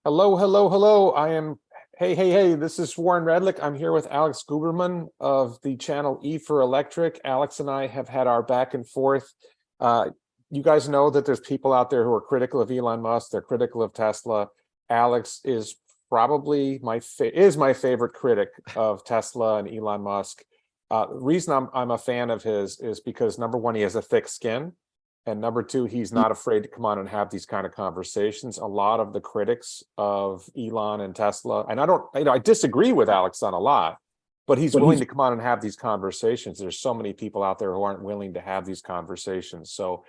Hello, hello, hello. Hey. This is Warren Redlick. I'm here with Alex Guberman of the channel E for Electric. Alex and I have had our back and forth. You guys know that there's people out there who are critical of Elon Musk. They're critical of Tesla. Alex is probably my favorite critic of Tesla and Elon Musk. The reason I'm a fan of his is because, number one, he has a thick skin. And number two, he's not afraid to come on and have these kind of conversations. A lot of the critics of Elon and Tesla, and I disagree with Alex on a lot, but he's willing to come on and have these conversations. There's so many people out there who aren't willing to have these conversations. So,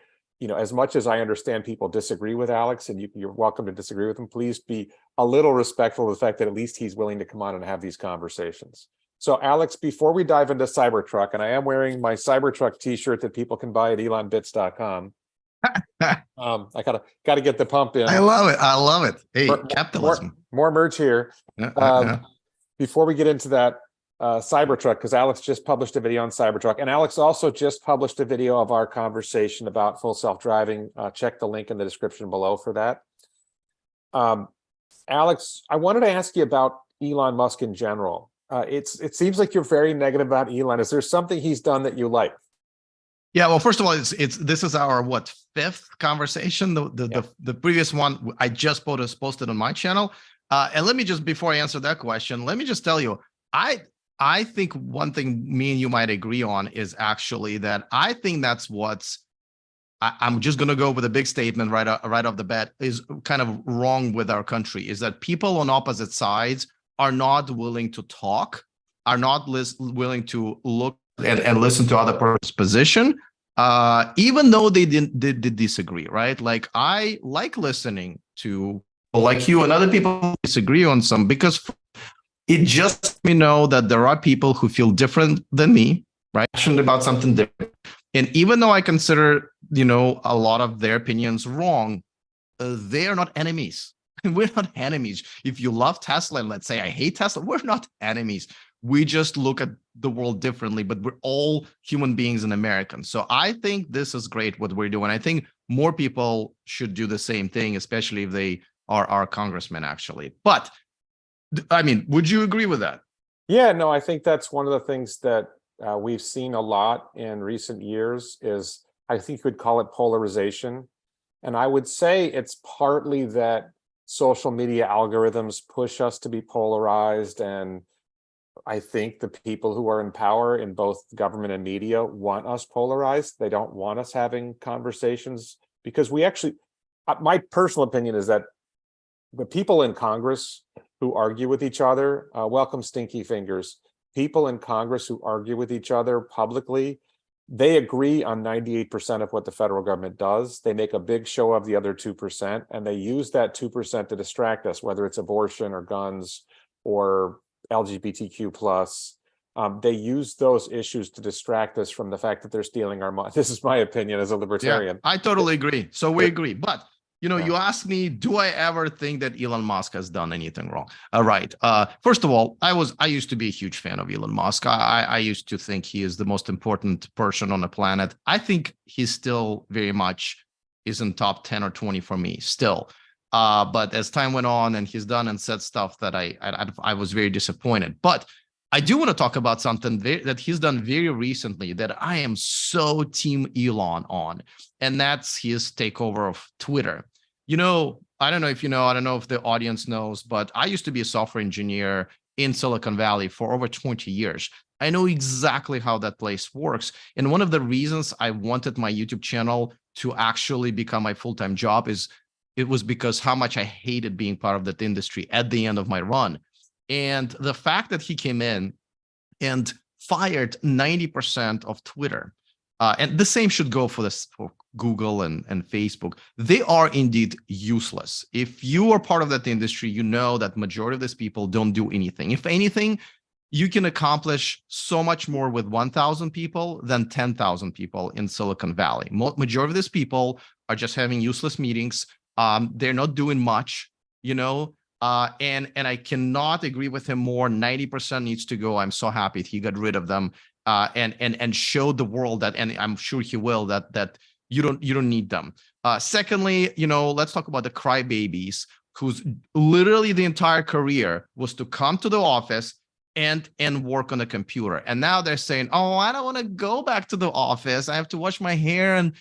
as much as I understand people disagree with Alex, and you're welcome to disagree with him, please be a little respectful of the fact that at least he's willing to come on and have these conversations. So, Alex, before we dive into Cybertruck, and I am wearing my Cybertruck T-shirt that people can buy at elonbits.com. I gotta get the pump in. I love it. Hey, capitalism. More merch here. Before we get into that Cybertruck, because Alex just published a video on Cybertruck, and Alex also just published a video of our conversation about full self-driving. Check the link in the description below for that. Alex, I wanted to ask you about Elon Musk in general. It seems like you're very negative about Elon. Is there something he's done that you like? Yeah, well, first of all, this is our fifth conversation. The previous one I just posted on my channel. And let me just, before I answer that question, let me just tell you, I think one thing me and you might agree on is actually that I think that's I'm just going to go with a big statement right off the bat, is kind of wrong with our country, is that people on opposite sides are not willing to talk, are not willing to look and listen to other person's position, even though they did disagree, right? Like, I like listening to people like you and other people disagree on some, because it just lets me know that there are people who feel different than me, right? Passionate about something different. And even though I consider, a lot of their opinions wrong, they are not enemies. We're not enemies. If you love Tesla and let's say I hate Tesla, we're not enemies. We just look at the world differently, but we're all human beings and Americans. So I think this is great what we're doing. I think more people should do the same thing, especially if they are our congressmen, actually. But I mean, would you agree with that? Yeah, no, I think that's one of the things that we've seen a lot in recent years is, I think you could call it polarization. And I would say it's partly that social media algorithms push us to be polarized, and I think the people who are in power in both government and media want us polarized. They don't want us having conversations, because we actually, my personal opinion is that the people in Congress who argue with each other, welcome stinky fingers, people in Congress who argue with each other publicly, they agree on 98% of what the federal government does. They make a big show of the other 2%, and they use that 2% to distract us, whether it's abortion or guns or LGBTQ plus. They use those issues to distract us from the fact that they're stealing our money. This is my opinion as a libertarian. Yeah, I totally agree. So we agree. But you asked me, do I ever think that Elon Musk has done anything wrong? All right. First of all, I used to be a huge fan of Elon Musk. I used to think he is the most important person on the planet. I think he still very much is in top 10 or 20 for me still. But as time went on and he's done and said stuff that I was very disappointed. But I do want to talk about something that he's done very recently that I am so team Elon on, and that's his takeover of Twitter. I don't know if I don't know if the audience knows, but I used to be a software engineer in Silicon Valley for over 20 years. I know exactly how that place works. And one of the reasons I wanted my YouTube channel to actually become my full-time job it was because how much I hated being part of that industry at the end of my run. And the fact that he came in and fired 90% of Twitter, and the same should go for Google and Facebook. They are indeed useless. If you are part of that industry, you know that majority of these people don't do anything. If anything, you can accomplish so much more with 1,000 people than 10,000 people in Silicon Valley. Majority of these people are just having useless meetings. They're not doing much, and I cannot agree with him more. 90% needs to go. I'm so happy he got rid of them, and showed the world that, and I'm sure he will, that you don't need them. Secondly, let's talk about the crybabies who's literally the entire career was to come to the office and work on a computer. And now they're saying, oh, I don't want to go back to the office. I have to wash my hair and,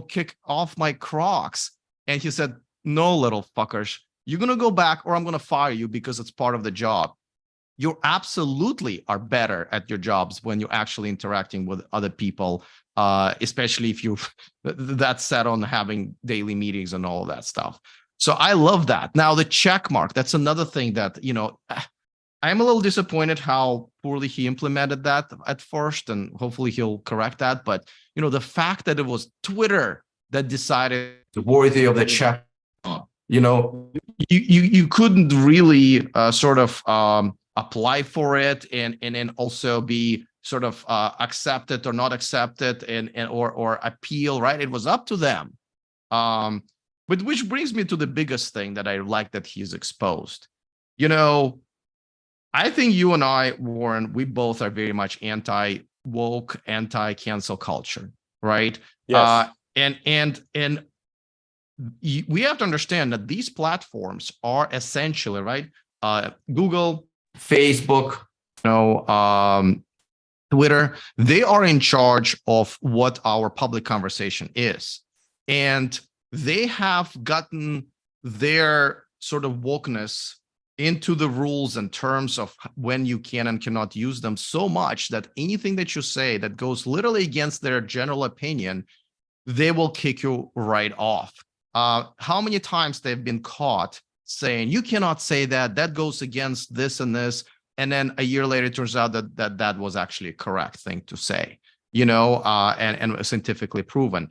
kick off my Crocs. And he said, no, little fuckers, you're going to go back or I'm going to fire you because it's part of the job. You absolutely are better at your jobs when you're actually interacting with other people, especially if you're that set on having daily meetings and all of that stuff. So I love that. Now, the check mark, that's another thing that, I'm a little disappointed how poorly he implemented that at first, and hopefully he'll correct that. But, the fact that it was Twitter that decided worthy of the check, you couldn't really apply for it and also be sort of accepted or not accepted or appeal, right? It was up to them. But which brings me to the biggest thing that I like that he's exposed. I think you and I, Warren, we both are very much anti-woke, anti-cancel culture, right? Yes. And we have to understand that these platforms are essentially, right? Google, Facebook, Twitter, they are in charge of what our public conversation is. And they have gotten their sort of wokeness into the rules and terms of when you can and cannot use them so much that anything that you say that goes literally against their general opinion, they will kick you right off. How many times they've been caught saying, you cannot say that, that goes against this and this. And then a year later, it turns out that was actually a correct thing to say, and scientifically proven.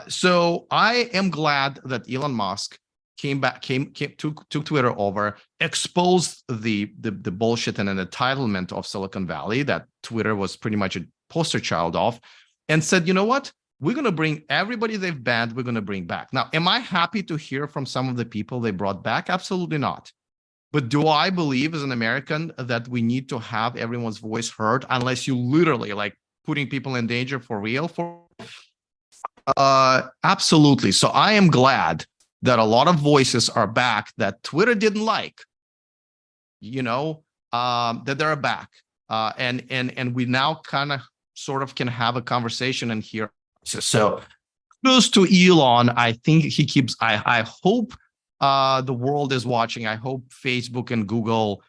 So I am glad that Elon Musk took Twitter over, exposed the bullshit and an entitlement of Silicon Valley that Twitter was pretty much a poster child of, and said, you know what? We're going to bring everybody they've banned, we're going to bring back. Now, am I happy to hear from some of the people they brought back? Absolutely not. But do I believe as an American that we need to have everyone's voice heard unless you literally like putting people in danger for real? Absolutely. So I am glad that a lot of voices are back that Twitter didn't like, that they're back. And we now kind of sort of can have a conversation and hear. So kudos to Elon. I think he keeps, I hope the world is watching. I hope Facebook and Google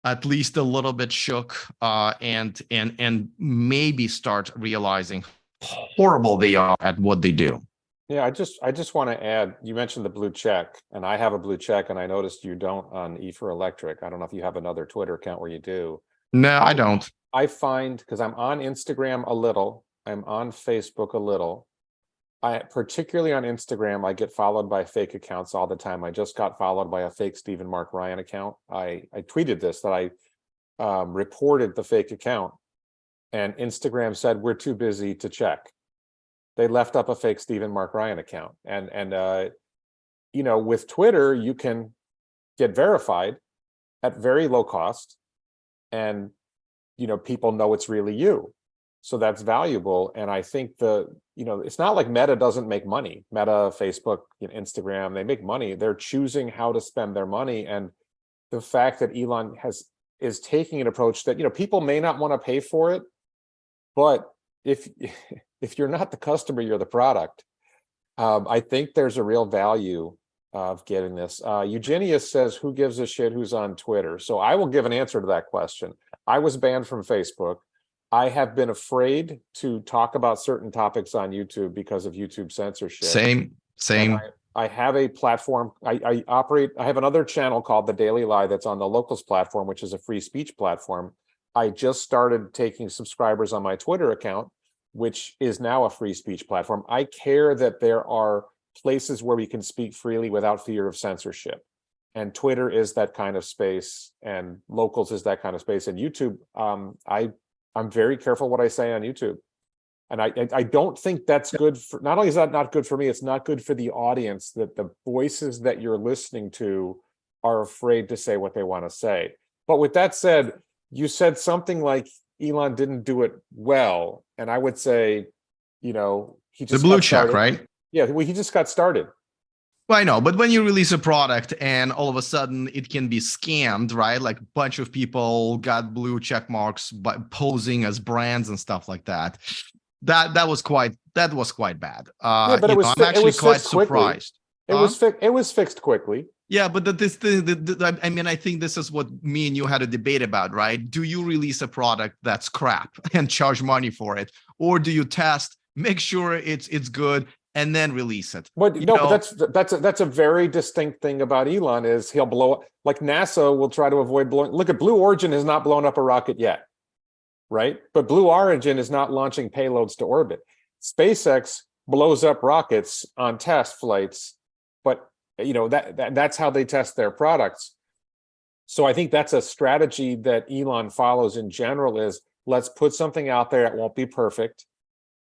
at least a little bit shook and maybe start realizing how horrible they are at what they do. Yeah, I just want to add, you mentioned the blue check, and I have a blue check, and I noticed you don't on E for Electric. I don't know if you have another Twitter account where you do. No, I don't. I find, because I'm on Instagram a little, I'm on Facebook a little. Particularly on Instagram, I get followed by fake accounts all the time. I just got followed by a fake Stephen Mark Ryan account. I tweeted this, that I reported the fake account, and Instagram said, we're too busy to check. They left up a fake Stephen Mark Ryan account. And with Twitter, you can get verified at very low cost, and people know it's really you. So that's valuable. And I think it's not like Meta doesn't make money. Meta, Facebook, Instagram, they make money. They're choosing how to spend their money. And the fact that Elon is taking an approach that, people may not want to pay for it, but if you're not the customer, you're the product. I think there's a real value of getting this. Eugenius says, who gives a shit who's on Twitter? So I will give an answer to that question. I was banned from Facebook. I have been afraid to talk about certain topics on YouTube because of YouTube censorship. Same. I have a platform. I have another channel called The Daily Lie that's on the Locals platform, which is a free speech platform. I just started taking subscribers on my Twitter account, which is now a free speech platform. I care that there are places where we can speak freely without fear of censorship. And Twitter is that kind of space, and Locals is that kind of space. And YouTube, I'm very careful what I say on YouTube. And I don't think that's good for, not only is that not good for me, it's not good for the audience, that the voices that you're listening to are afraid to say what they want to say. But with that said, you said something like Elon didn't do it well. And I would say, he just the blue check, right? Yeah, well, he just got started. Well, I know, but when you release a product and all of a sudden it can be scammed, right? Like a bunch of people got blue check marks by posing as brands and stuff like that. That was quite bad. Yeah, but I'm it actually was quite fixed quickly. surprised. Huh? It was fixed quickly. Yeah, but I mean, I think this is what me and you had a debate about, right? Do you release a product that's crap and charge money for it, or do you test, make sure it's good, and then release it? But You no, know, but that's a very distinct thing about Elon is he'll blow up. Like NASA will try to avoid blowing. Look at Blue Origin has not blown up a rocket yet, right? But Blue Origin is not launching payloads to orbit. SpaceX blows up rockets on test flights, but that's how they test their products. So I think that's a strategy that Elon follows in general is let's put something out there. It won't be perfect.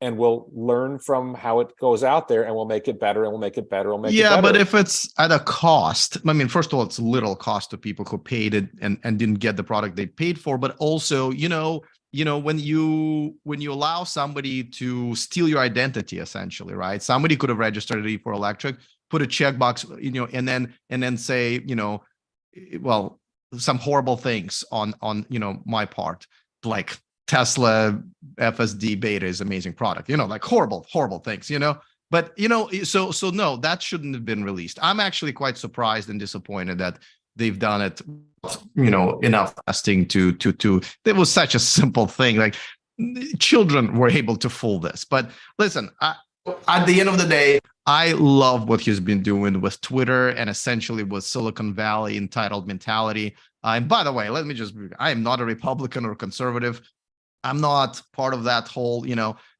And we'll learn from how it goes out there and we'll make it better and we'll make it better. We'll make it better. Yeah, but if it's at a cost, I mean, first of all, it's little cost to people who paid it and didn't get the product they paid for. But also, when you allow somebody to steal your identity, essentially, right? Somebody could have registered it for electric, put a checkbox, and then say, well, some horrible things on my part, like Tesla FSD beta is amazing product, like horrible things, but so no, that shouldn't have been released. I'm actually quite surprised and disappointed that they've done it, enough testing to it was such a simple thing. Like children were able to fool this. But listen, at the end of the day, I love what he's been doing with Twitter and essentially with Silicon Valley entitled mentality. And by the way, I am not a Republican or conservative. I'm not part of that whole,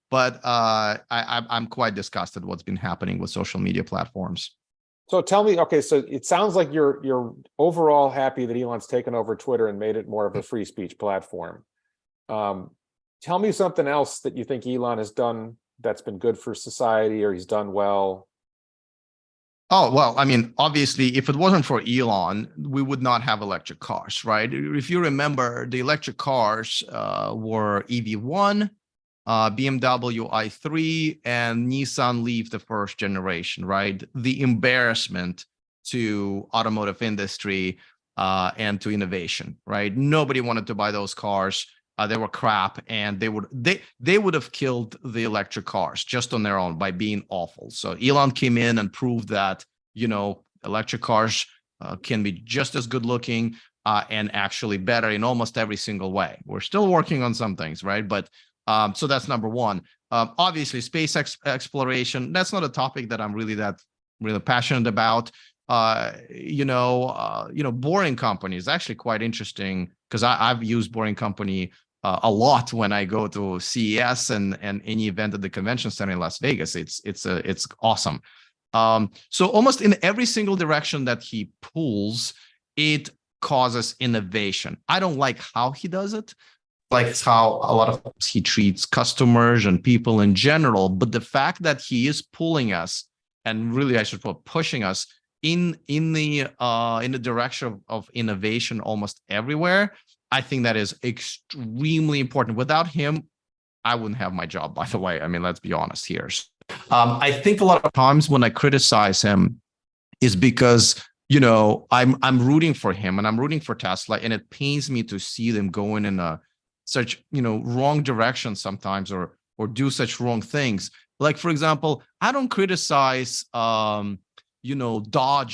but I'm quite disgusted what's been happening with social media platforms. So tell me, okay, so it sounds like you're overall happy that Elon's taken over Twitter and made it more of a free speech platform. Tell me something else that you think Elon has done that's been good for society or he's done well. Oh, well, I mean, obviously, if it wasn't for Elon, we would not have electric cars, right? If you remember, the electric cars were EV1, BMW i3, and Nissan Leaf, the first generation, right? The embarrassment to automotive industry and to innovation, right? Nobody wanted to buy those cars. They were crap, and they would have killed the electric cars just on their own by being awful. So Elon came in and proved that electric cars can be just as good looking and actually better in almost every single way. We're still working on some things, right? But so that's number one. Obviously, space exploration. That's not a topic that I'm really passionate about. Boring Company is actually quite interesting because I've used Boring Company a lot when I go to CES and any event at the convention center in Las Vegas. It's awesome. So almost in every single direction that he pulls, it causes innovation. I don't like how he does it. Like how a lot of times he treats customers and people in general, but the fact that he is pulling us, and really I should put pushing us in the direction of innovation almost everywhere, I think that is extremely important. Without him, I wouldn't have my job, by the way. I mean, let's be honest here. I think a lot of times when I criticize him is because, I'm rooting for him and I'm rooting for Tesla, and it pains me to see them going in a such, wrong direction sometimes or do such wrong things. Like, for example, I don't criticize, Dodge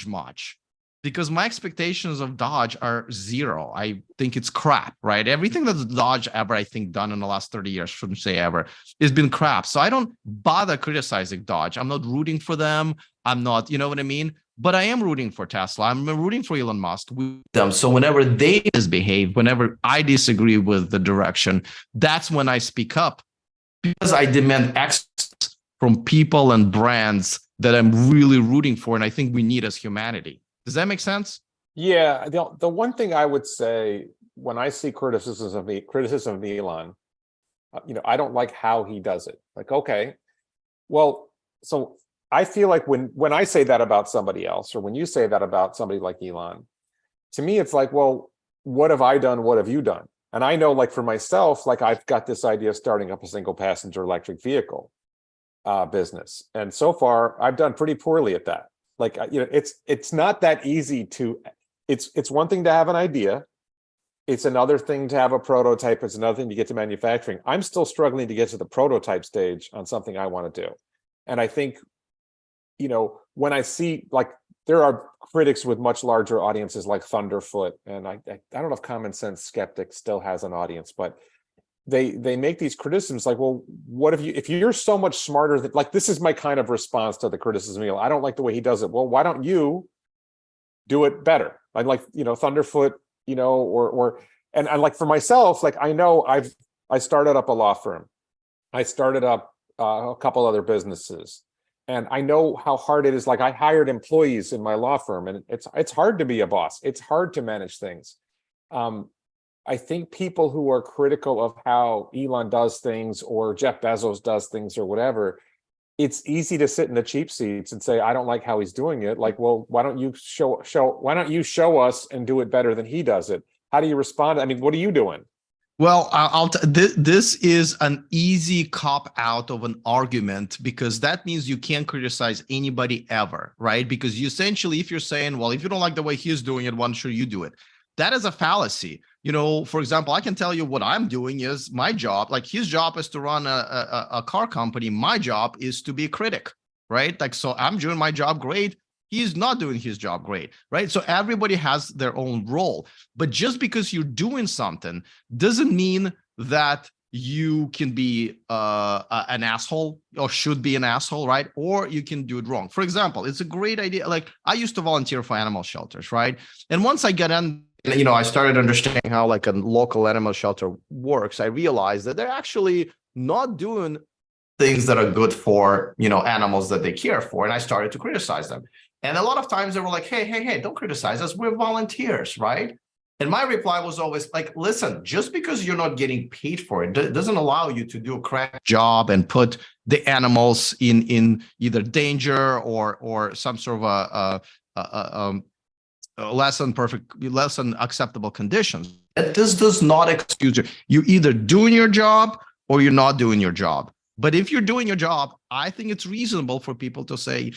much, because my expectations of Dodge are zero. I think it's crap, right? Everything that Dodge ever, I think, done in the last 30 years, shouldn't say ever, has been crap. So I don't bother criticizing Dodge. I'm not rooting for them. I'm not, you know what I mean? But I am rooting for Tesla. I'm rooting for Elon Musk with them. So whenever they misbehave, whenever I disagree with the direction, that's when I speak up, because I demand excellence from people and brands that I'm really rooting for, and I think we need as humanity. Does that make sense? Yeah, the one thing I would say when I see criticism of Elon, I don't like how he does it. Like, okay, well, so I feel like when I say that about somebody else, or when you say that about somebody like Elon, to me it's like, well, what have I done? What have you done? And I know, like for myself, like I've got this idea of starting up a single passenger electric vehicle business, and so far I've done pretty poorly at that. Like, it's not that easy to, it's one thing to have an idea. It's another thing to have a prototype. It's another thing to get to manufacturing. I'm still struggling to get to the prototype stage on something I want to do. And I think, when I see, like, there are critics with much larger audiences like Thunderfoot, and I don't know if Common Sense Skeptic still has an audience, but they make these criticisms like, well, what if you're so much smarter that, like, this is my kind of response to the criticism. I don't like the way he does it. Well, why don't you do it better? I'd like, Thunderfoot, and like for myself, like, I started up a law firm. I started up a couple other businesses, and I know how hard it is. Like, I hired employees in my law firm, and it's hard to be a boss. It's hard to manage things. I think people who are critical of how Elon does things or Jeff Bezos does things or whatever, it's easy to sit in the cheap seats and say, I don't like how he's doing it. Like, well, why don't you show us and do it better than he does it? How do you respond? I mean, what are you doing? Well, this is an easy cop out of an argument, because that means you can't criticize anybody ever, right? Because you essentially, if you're saying, well, if you don't like the way he's doing it, why should you do it? That is a fallacy. For example, I can tell you what I'm doing is my job. Like, his job is to run a car company. My job is to be a critic, right? Like, so I'm doing my job great. He's not doing his job great, right? So everybody has their own role. But just because you're doing something doesn't mean that you can be an asshole or should be an asshole, right? Or you can do it wrong. For example, it's a great idea. Like, I used to volunteer for animal shelters, right? And once I got in, I started understanding how, like, a local animal shelter works. I realized that they're actually not doing things that are good for, animals that they care for. And I started to criticize them. And a lot of times they were like, hey, don't criticize us. We're volunteers, right? And my reply was always like, listen, just because you're not getting paid for it doesn't allow you to do a correct job and put the animals in either danger or some sort of less than acceptable conditions. This does not excuse you. You're either doing your job or you're not doing your job. But if you're doing your job, I think it's reasonable for people to say,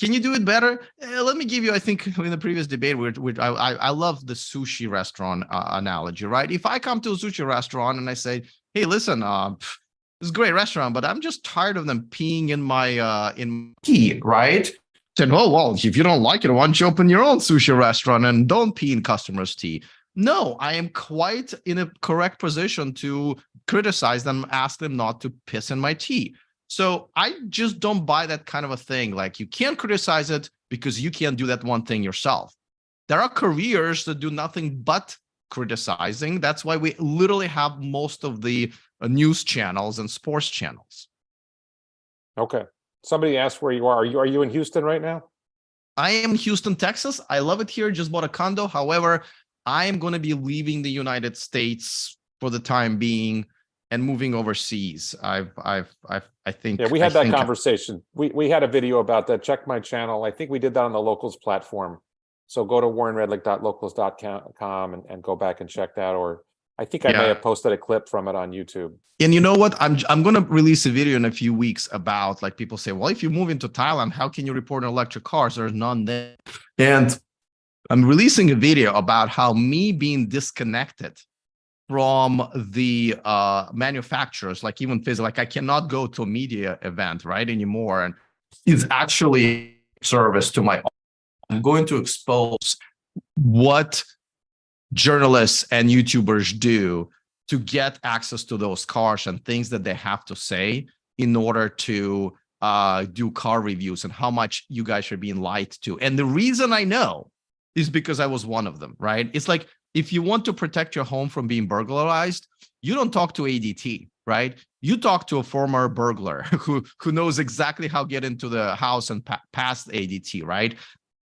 can you do it better? Let me give you, I think in the previous debate, I love the sushi restaurant analogy, right? If I come to a sushi restaurant and I say, hey, listen, this is a great restaurant, but I'm just tired of them peeing in my tea, right? Said, oh, well, if you don't like it, why don't you open your own sushi restaurant and don't pee in customers' tea? No, I am quite in a correct position to criticize them, ask them not to piss in my tea. So I just don't buy that kind of a thing. Like, you can't criticize it because you can't do that one thing yourself. There are careers that do nothing but criticizing. That's why we literally have most of the news channels and sports channels. Okay. Somebody asked where you are. Are you in Houston right now? I am in Houston, Texas. I love it here. Just bought a condo. However, I am going to be leaving the United States for the time being and moving overseas. I think. Yeah, we had that conversation. We had a video about that. Check my channel. I think we did that on the Locals platform. So go to warrenredlich.locals.com and go back and check that. Or I think I may have posted a clip from it on YouTube. And you know what? I'm going to release a video in a few weeks about, like, people say, well, if you move into Thailand, how can you report on electric cars? There's none there. And I'm releasing a video about how me being disconnected from the manufacturers, like even physically, like I cannot go to a media event, right, anymore. And it's actually service to my, I'm going to expose what journalists and YouTubers do to get access to those cars and things that they have to say in order to do car reviews, and how much you guys are being lied to. And the reason I know is because I was one of them, right? It's like, if you want to protect your home from being burglarized, you don't talk to ADT, right? You talk to a former burglar who knows exactly how to get into the house and past ADT, right?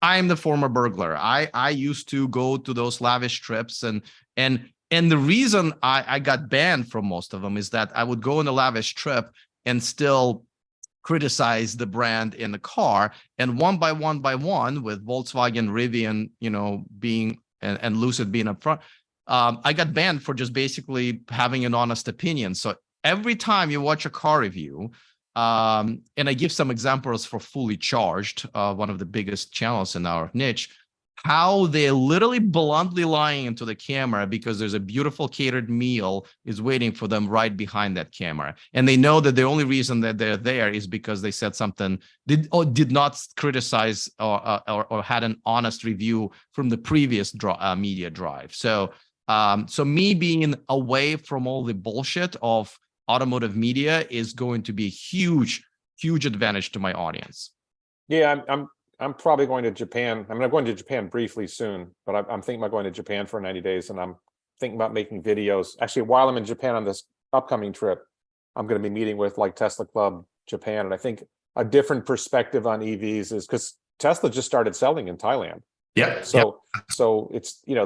I'm the former burglar. I used to go to those lavish trips, and the reason I got banned from most of them is that I would go on a lavish trip and still criticize the brand in the car, and one by one, with Volkswagen, Rivian, being and Lucid being up front, I got banned for just basically having an honest opinion. So every time you watch a car review, And I give some examples for Fully Charged, one of the biggest channels in our niche, how they're literally bluntly lying into the camera because there's a beautiful catered meal is waiting for them right behind that camera. And they know that the only reason that they're there is because they said something, did not criticize or had an honest review from the previous media drive. So me being away from all the bullshit of automotive media is going to be a huge advantage to my audience. Yeah, I'm probably going to Japan. I mean, I'm going to Japan briefly soon, but I'm thinking about going to Japan for 90 days, and I'm thinking about making videos. Actually, while I'm in Japan on this upcoming trip, I'm going to be meeting with like Tesla Club Japan, and I think a different perspective on EVs is because Tesla just started selling in Thailand. Yeah. So it's, you know,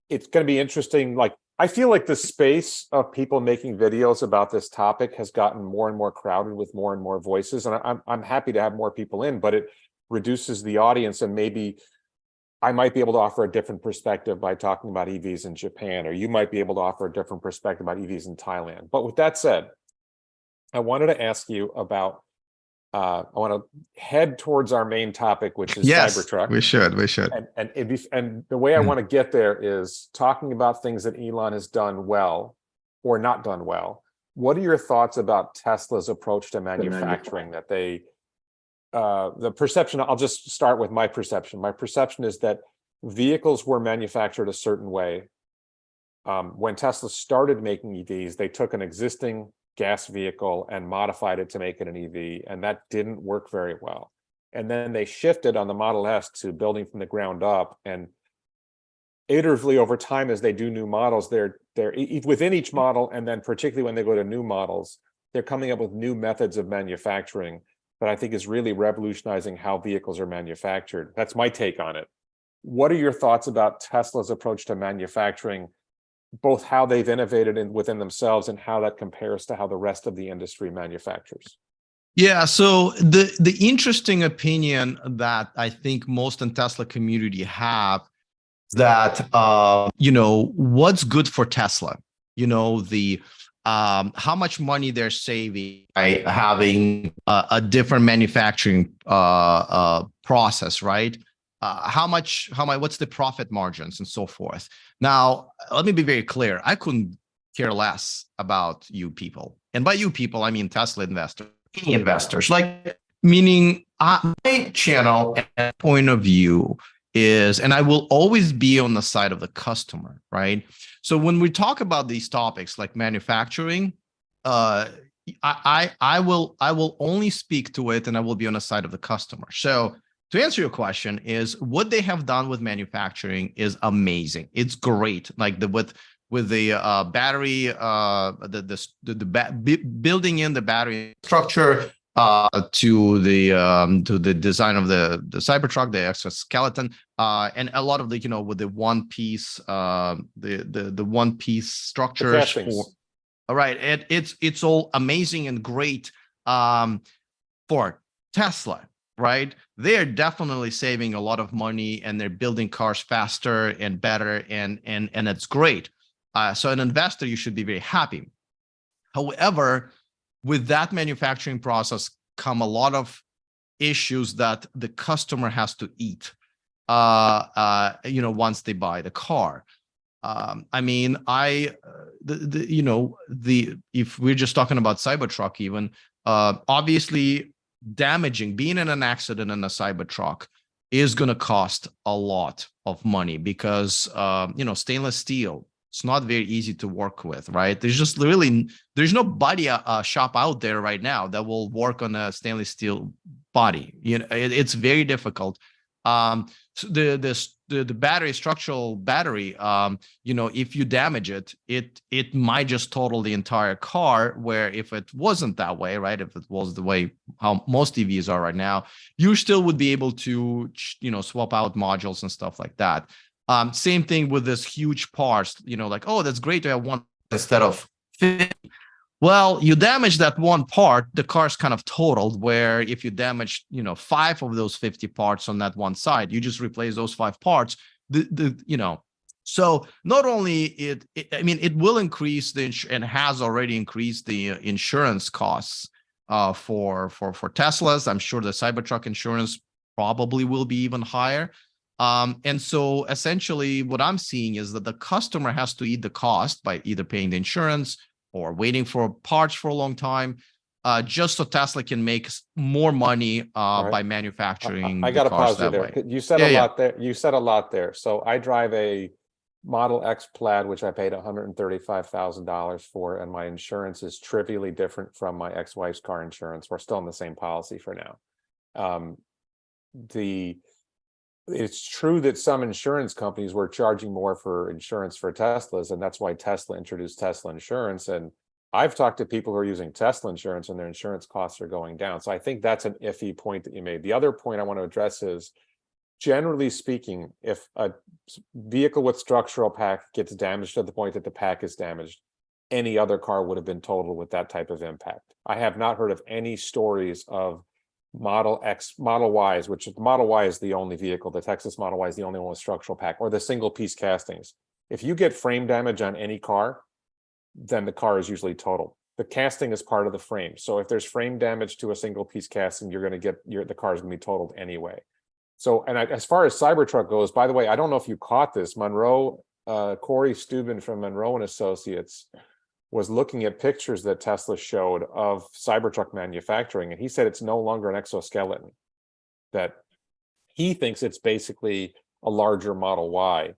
it's going to be interesting. Like, I feel like the space of people making videos about this topic has gotten more and more crowded with more and more voices, and I'm happy to have more people in, but it reduces the audience, and maybe I might be able to offer a different perspective by talking about EVs in Japan, or you might be able to offer a different perspective about EVs in Thailand. But with that said, I wanted to ask you about, I want to head towards our main topic, which is Cybertruck. We should. And the way I want to get there is talking about things that Elon has done well or not done well. What are your thoughts about Tesla's approach to manufacturing? That they, the perception, I'll just start with my perception. My perception is that vehicles were manufactured a certain way. When Tesla started making EVs, they took an existing gas vehicle and modified it to make it an EV, and that didn't work very well. And then they shifted on the Model S to building from the ground up, and iteratively over time, as they do new models, they're within each model, and then particularly when they go to new models, they're coming up with new methods of manufacturing that I think is really revolutionizing how vehicles are manufactured. That's my take on it. What are your thoughts about Tesla's approach to manufacturing, both how they've innovated within themselves and how that compares to how the rest of the industry manufactures? Yeah, so the interesting opinion that I think most in Tesla community have, that what's good for Tesla, how much money they're saving by having a different manufacturing process, right? What's the profit margins and so forth. Now, let me be very clear. I couldn't care less about you people. And by you people, I mean Tesla investors, like, meaning my channel and point of view is, and I will always be on the side of the customer, right? So when we talk about these topics like manufacturing, I will only speak to it, and I will be on the side of the customer. So to answer your question, is what they have done with manufacturing is amazing. It's great. Like with the battery, building in the battery structure to the design of the Cybertruck, the exoskeleton, and a lot of the with the one piece the one piece structures for. All right, it's all amazing and great for Tesla. Right, they're definitely saving a lot of money, and they're building cars faster and better, and it's great. So an investor, you should be very happy. However, with that manufacturing process come a lot of issues that the customer has to eat. Once they buy the car. I mean, if we're just talking about Cybertruck, even obviously. Being in an accident in a Cybertruck is going to cost a lot of money because stainless steel, it's not very easy to work with, right? There's no body shop out there right now that will work on a stainless steel body. It's very difficult. So the battery, structural battery, if you damage it, it might just total the entire car, where if it wasn't that way, right, if it was the way how most EVs are right now, you still would be able to swap out modules and stuff like that. Same thing with this huge parts, like, oh, that's great to have one instead of 50. Well, you damage that one part, the car's kind of totaled, where if you damage, 5 of those 50 parts on that one side, you just replace those 5 parts. So not only it will increase and has already increased the insurance costs for Teslas. I'm sure the Cybertruck insurance probably will be even higher. And so essentially what I'm seeing is that the customer has to eat the cost by either paying the insurance or waiting for parts for a long time, just so Tesla can make more money by manufacturing I the got to cars pause you that there. way. You said Yeah, a yeah. lot there. You said a lot there. So I drive a Model X Plaid, which I paid $135,000 for, and my insurance is trivially different from my ex-wife's car insurance. We're still in the same policy for now. It's true that some insurance companies were charging more for insurance for Teslas, and that's why Tesla introduced Tesla insurance. And I've talked to people who are using Tesla insurance and their insurance costs are going down. So I think that's an iffy point that you made. The other point I want to address is, generally speaking, if a vehicle with structural pack gets damaged to the point that the pack is damaged, any other car would have been totaled with that type of impact. I have not heard of any stories of Model X, Model Ys, which the Model Y is the only vehicle, the Texas Model Y is the only one with structural pack, or the single piece castings. If you get frame damage on any car, then the car is usually totaled. The casting is part of the frame. So if there's frame damage to a single piece casting, you're going to get the car is going to be totaled anyway. So, and as far as Cybertruck goes, by the way, I don't know if you caught this, Monroe, Corey Steuben from Monroe and Associates was looking at pictures that Tesla showed of Cybertruck manufacturing, and he said it's no longer an exoskeleton, that he thinks it's basically a larger Model Y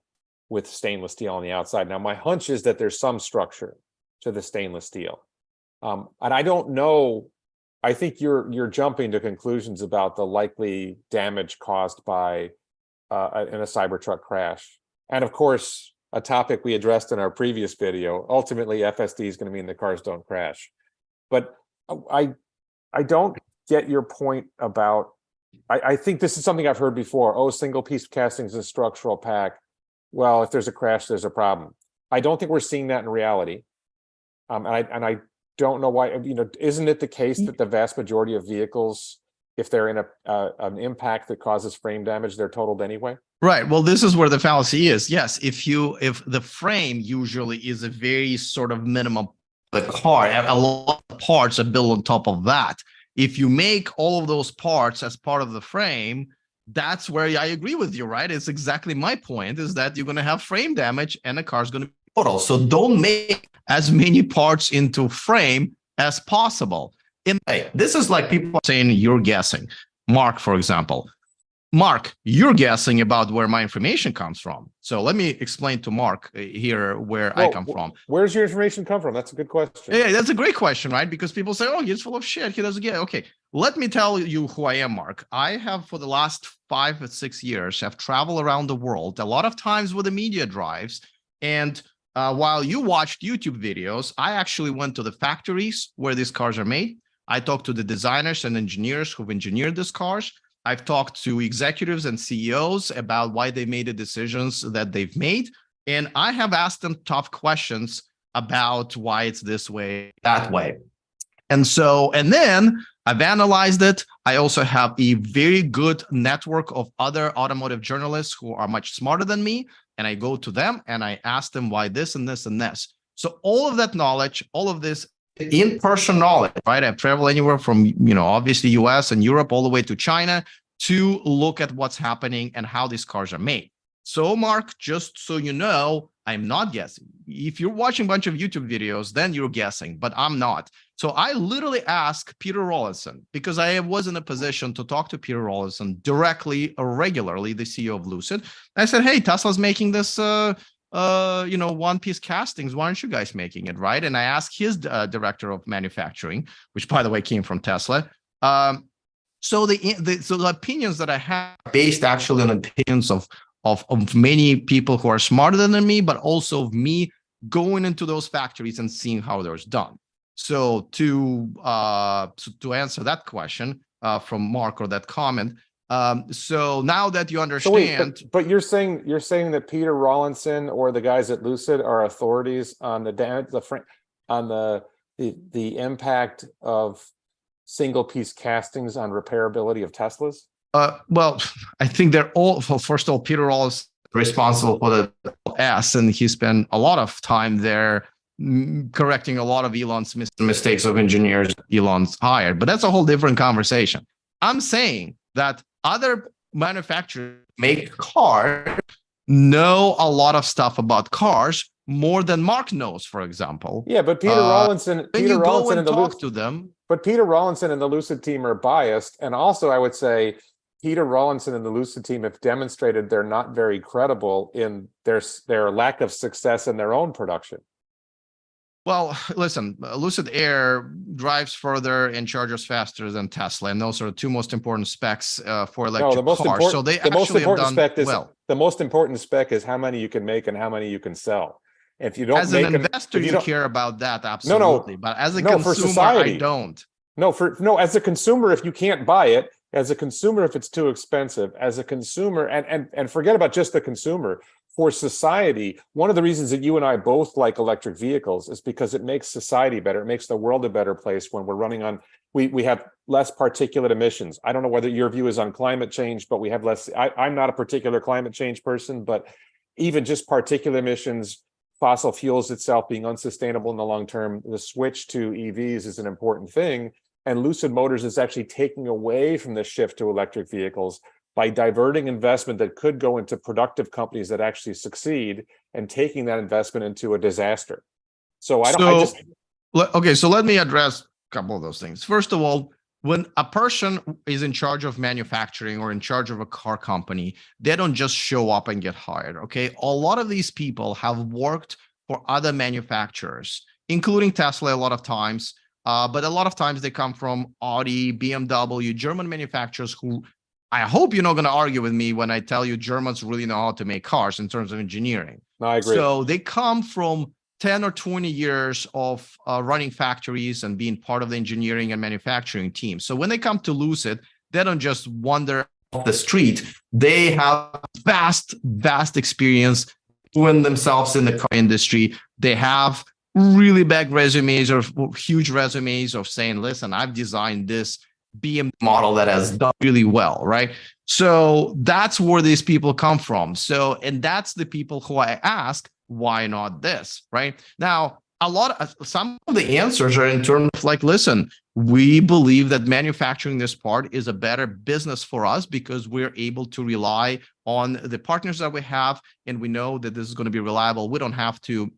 with stainless steel on the outside. Now, my hunch is that there's some structure to the stainless steel. And I don't know, I think you're jumping to conclusions about the likely damage caused by in a Cybertruck crash. And of course, a topic we addressed in our previous video, ultimately FSD is going to mean the cars don't crash. But I don't get your point about, I think this is something I've heard before. Oh, single piece castings and structural pack. Well, if there's a crash, there's a problem. I don't think we're seeing that in reality. And I don't know why, isn't it the case that the vast majority of vehicles, if they're in an impact that causes frame damage, they're totaled anyway? Right. Well, this is where the fallacy is. Yes, if the frame usually is a very sort of minimum, the car, a lot of parts are built on top of that. If you make all of those parts as part of the frame, that's where I agree with you, right? It's exactly my point, is that you're going to have frame damage and the car's going to be total. So don't make as many parts into frame as possible. This is like people saying you're guessing. Mark, for example. Mark, you're guessing about where my information comes from. So let me explain to Mark here where I come from. Where's your information come from? That's a good question. Yeah, that's a great question, right? Because people say, oh, he's full of shit. He doesn't get it. Okay, let me tell you who I am, Mark. I have, for the last 5 or 6 years, have traveled around the world, a lot of times with the media drives. And while you watched YouTube videos, I actually went to the factories where these cars are made. I talked to the designers and engineers who've engineered these cars. I've talked to executives and CEOs about why they made the decisions that they've made. And I have asked them tough questions about why it's this way, that way. And then I've analyzed it. I also have a very good network of other automotive journalists who are much smarter than me. And I go to them and I ask them why this and this and this. So all of that knowledge, all of this in-person knowledge, right? I've traveled anywhere from, obviously US and Europe all the way to China to look at what's happening and how these cars are made. So Mark, just so you know, I'm not guessing. If you're watching a bunch of YouTube videos, then you're guessing, but I'm not. So I literally asked Peter Rawlinson, because I was in a position to talk to Peter Rawlinson directly or regularly, the CEO of Lucid. I said, hey, Tesla's making this one-piece castings. Why aren't you guys making it, right? And I asked his director of manufacturing, which by the way came from Tesla. So the opinions that I have are based actually on opinions of many people who are smarter than me, but also of me going into those factories and seeing how they're done. So to answer that question from Mark, or that comment. So now that you understand, so wait, but you're saying that Peter Rawlinson or the guys at Lucid are authorities on the damage, the impact of single piece castings on repairability of Teslas? Well, I think they're all. First of all, Peter Rawlinson is responsible for the S, and he spent a lot of time there correcting a lot of Elon's mistakes of engineers Elon's hired. But that's a whole different conversation. I'm saying that other manufacturers make cars, know a lot of stuff about cars more than Mark knows, for example. Yeah, but Peter Rawlinson, when you go and talk to them. But Peter Rawlinson and the Lucid team are biased. And also, I would say Peter Rawlinson and the Lucid team have demonstrated they're not very credible in their lack of success in their own production. Well, listen, Lucid Air drives further and charges faster than Tesla, and those are the two most important specs for electric cars. So they actually have done well. The most important spec is how many you can make and how many you can sell. If you don't, as an investor, you care about that, absolutely. No, but as a consumer, for society, I don't. No, as a consumer, if you can't buy it, as a consumer, if it's too expensive, as a consumer, and forget about just the consumer. For society, one of the reasons that you and I both like electric vehicles is because it makes society better. It makes the world a better place when we're running on, we have less particulate emissions. I don't know whether your view is on climate change, but we have less, I'm not a particular climate change person, but even just particulate emissions, fossil fuels itself being unsustainable in the long term, the switch to EVs is an important thing. And Lucid Motors is actually taking away from the shift to electric vehicles by diverting investment that could go into productive companies that actually succeed and taking that investment into a disaster. So okay, so let me address a couple of those things. First of all, when a person is in charge of manufacturing or in charge of a car company, they don't just show up and get hired, okay? A lot of these people have worked for other manufacturers, including Tesla a lot of times, but a lot of times they come from Audi, BMW, German manufacturers who, I hope you're not going to argue with me when I tell you Germans really know how to make cars in terms of engineering. No, I agree. So they come from 10 or 20 years of running factories and being part of the engineering and manufacturing team. So when they come to Lucid, they don't just wander off the street. They have vast experience doing themselves in the car industry. They have really big resumes or huge resumes of saying, listen, I've designed this BM model that has done really well, right? So that's where these people come from. So, and that's the people who I ask, why not this, right? Now, some of the answers are in terms of like, listen, we believe that manufacturing this part is a better business for us because we're able to rely on the partners that we have, and we know that this is going to be reliable. We don't have to,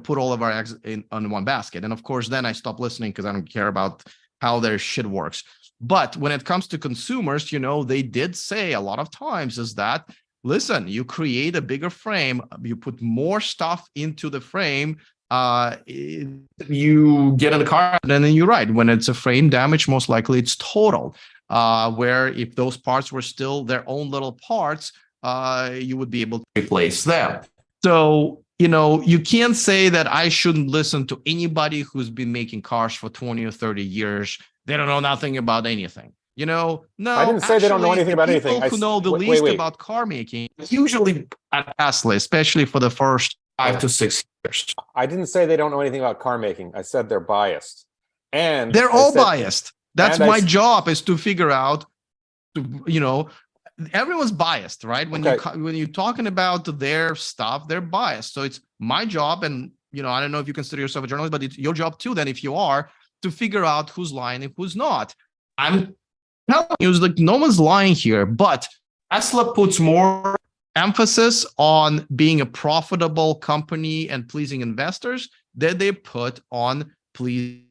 put all of our eggs on one basket. And of course, then I stop listening because I don't care about how their shit works. But when it comes to consumers, they did say a lot of times is that, listen, you create a bigger frame, you put more stuff into the frame, you get in the car, and then you're right. When it's a frame damage, most likely it's total. Where if those parts were still their own little parts, you would be able to replace them. So, you can't say that I shouldn't listen to anybody who's been making cars for 20 or 30 years. They don't know nothing about anything. No, I didn't say they don't know anything about anything. People who know the least about car making, usually at Tesla, especially for the first 5 to 6 years. I didn't say they don't know anything about car making. I said they're biased. And they're all biased. That's my job, is to figure out, everyone's biased, right? When you're talking about their stuff, they're biased. So it's my job, and I don't know if you consider yourself a journalist, but it's your job too. Then, if you are, to figure out who's lying and who's not. I'm telling you, like, no one's lying here, but Tesla puts more emphasis on being a profitable company and pleasing investors than they put on pleasing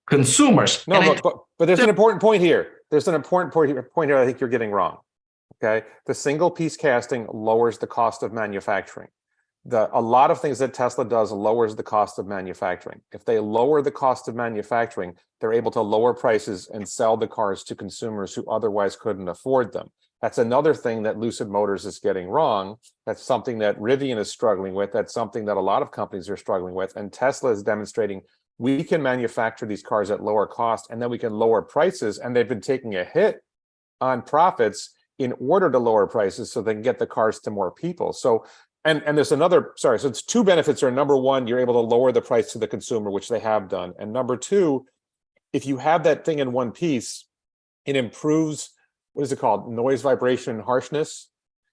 consumers. No, but there's an important point here. There's an important point here I think you're getting wrong. Okay, the single piece casting lowers the cost of manufacturing. A lot of things that Tesla does lowers the cost of manufacturing. If they lower the cost of manufacturing, they're able to lower prices and sell the cars to consumers who otherwise couldn't afford them. That's another thing that Lucid Motors is getting wrong. That's something that Rivian is struggling with. That's something that a lot of companies are struggling with. And Tesla is demonstrating we can manufacture these cars at lower cost, and then we can lower prices. And they've been taking a hit on profits in order to lower prices so they can get the cars to more people. So, and there's so it's two benefits are, number one, you're able to lower the price to the consumer, which they have done. And number two, if you have that thing in one piece, it improves, what is it called? Noise, vibration, and harshness.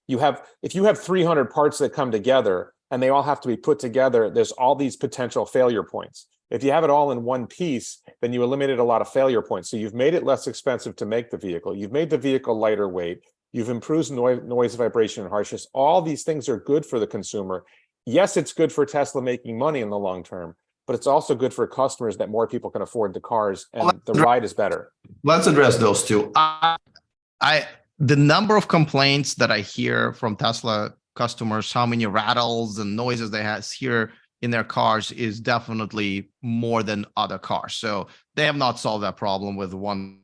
If you have 300 parts that come together and they all have to be put together, there's all these potential failure points. If you have it all in one piece, then you eliminated a lot of failure points. So you've made it less expensive to make the vehicle. You've made the vehicle lighter weight. You've improved noise, vibration, and harshness. All these things are good for the consumer. Yes, it's good for Tesla making money in the long term, but it's also good for customers that more people can afford the cars, and the ride is better. Let's address those two. The number of complaints that I hear from Tesla customers, how many rattles and noises they hear in their cars, is definitely more than other cars. So they have not solved that problem with one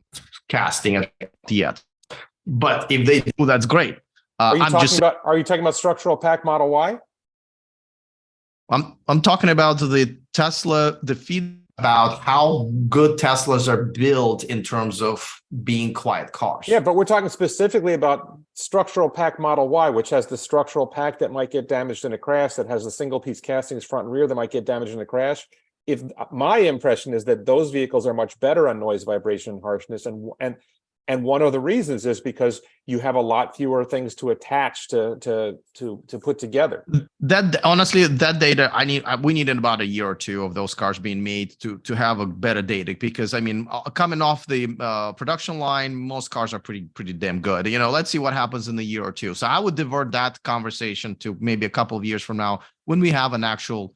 casting yet. But if they do, that's great. Are you talking about structural pack Model Y? I'm talking about the Tesla, the feed about how good Teslas are built in terms of being quiet cars. Yeah, but we're talking specifically about structural pack Model Y, which has the structural pack that might get damaged in a crash, that has the single piece castings front and rear that might get damaged in a crash. If my impression is that those vehicles are much better on noise, vibration, and harshness, and one of the reasons is because you have a lot fewer things to attach to put together. That honestly, that data we need in about a year or two of those cars being made to have a better data, because I mean, coming off the production line, most cars are pretty damn good. You know, let's see what happens in a year or two. So I would divert that conversation to maybe a couple of years from now when we have an actual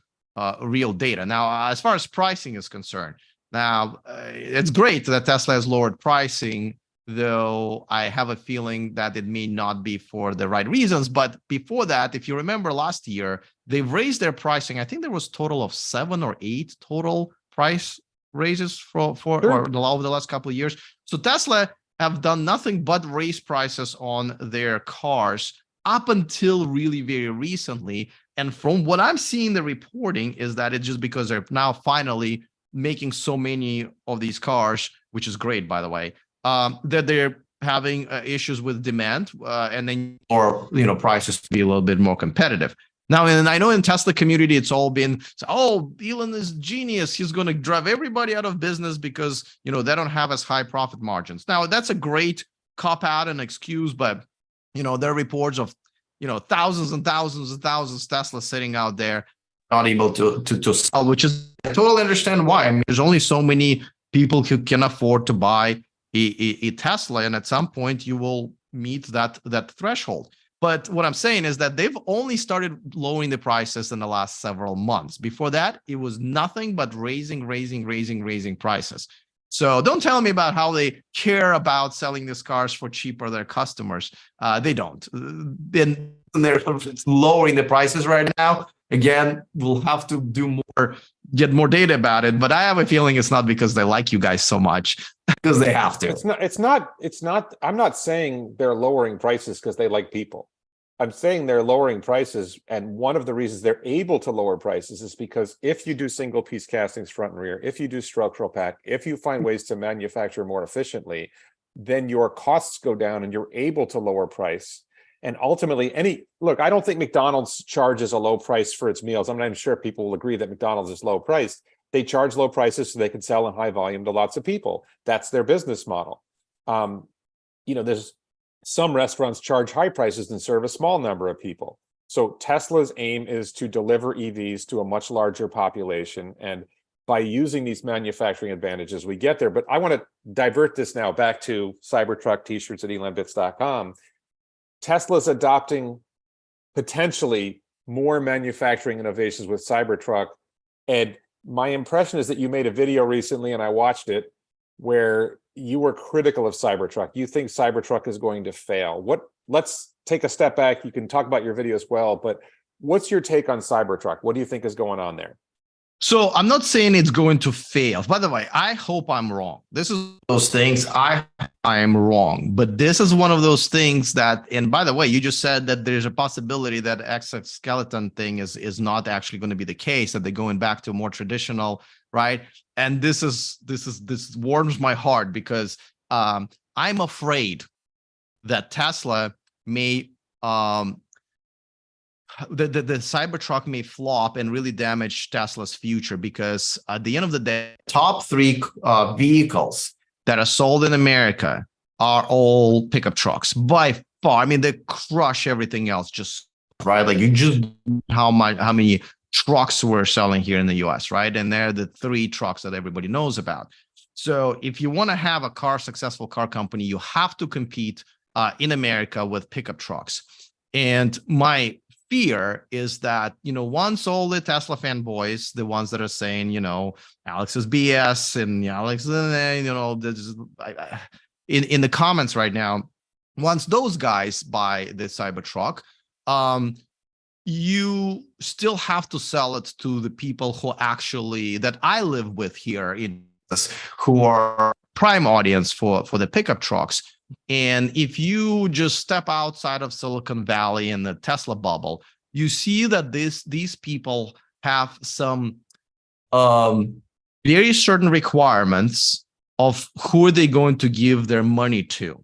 real data. Now, as far as pricing is concerned, now it's great that Tesla has lowered pricing, though I have a feeling that it may not be for the right reasons. But before that, if you remember last year, they've raised their pricing. I think there was a total of 7 or 8 total price raises over the last couple of years. So Tesla have done nothing but raise prices on their cars up until really very recently. And from what I'm seeing, the reporting is that it's just because they're now finally making so many of these cars, which is great, by the way, that they're having issues with demand, and then prices to be a little bit more competitive. Now, and I know in Tesla community, it's all been, oh, Elon is genius. He's going to drive everybody out of business because, they don't have as high profit margins. Now, that's a great cop out and excuse, but, there are reports of, thousands and thousands and thousands of Tesla sitting out there, not able to sell, which is, I totally understand why. I mean, there's only so many people who can afford to buy a Tesla, and at some point you will meet that threshold. But what I'm saying is that they've only started lowering the prices in the last several months. Before that, it was nothing but raising prices. So don't tell me about how they care about selling these cars for cheaper their customers. They don't. Then they're lowering the prices right now. Again, we'll have to get more data about it. But I have a feeling it's not because they like you guys so much, because they have to. It's not. I'm not saying they're lowering prices because they like people. I'm saying they're lowering prices, and one of the reasons they're able to lower prices is because if you do single piece castings front and rear, if you do structural pack, if you find ways to manufacture more efficiently, then your costs go down and you're able to lower price. And ultimately, I don't think McDonald's charges a low price for its meals. I'm not even sure people will agree that McDonald's is low priced. They charge low prices so they can sell in high volume to lots of people. That's their business model. There's some restaurants charge high prices and serve a small number of people. So Tesla's aim is to deliver EVs to a much larger population. And by using these manufacturing advantages, we get there. But I want to divert this now back to Cybertruck t-shirts at elonbits.com. Tesla's adopting potentially more manufacturing innovations with Cybertruck. And my impression is that you made a video recently, and I watched it, where you were critical of Cybertruck. You think Cybertruck is going to fail. Let's take a step back. You can talk about your video as well, but what's your take on Cybertruck? What do you think is going on there? So I'm not saying it's going to fail. By the way, I hope I'm wrong. This is those things I am wrong, but this is one of those things that, and by the way, you just said that there's a possibility that exoskeleton thing is not actually going to be the case, that they're going back to more traditional, right? And this warms my heart, because I'm afraid that Tesla may the Cybertruck may flop and really damage Tesla's future, because at the end of the day, top 3 vehicles that are sold in America are all pickup trucks by far. I mean, they crush everything else just right? Like you just how many trucks we're selling here in the US, right? And they're the 3 trucks that everybody knows about. So if you want to have a successful car company, you have to compete in America with pickup trucks. And my fear is that, once all the Tesla fanboys, the ones that are saying, Alex is BS and Alex, in the comments right now, once those guys buy the Cybertruck, you still have to sell it to the people who actually that I live with here in this, who are prime audience for the pickup trucks. And if you just step outside of Silicon Valley and the Tesla bubble, you see that these people have some very certain requirements of who are they going to give their money to.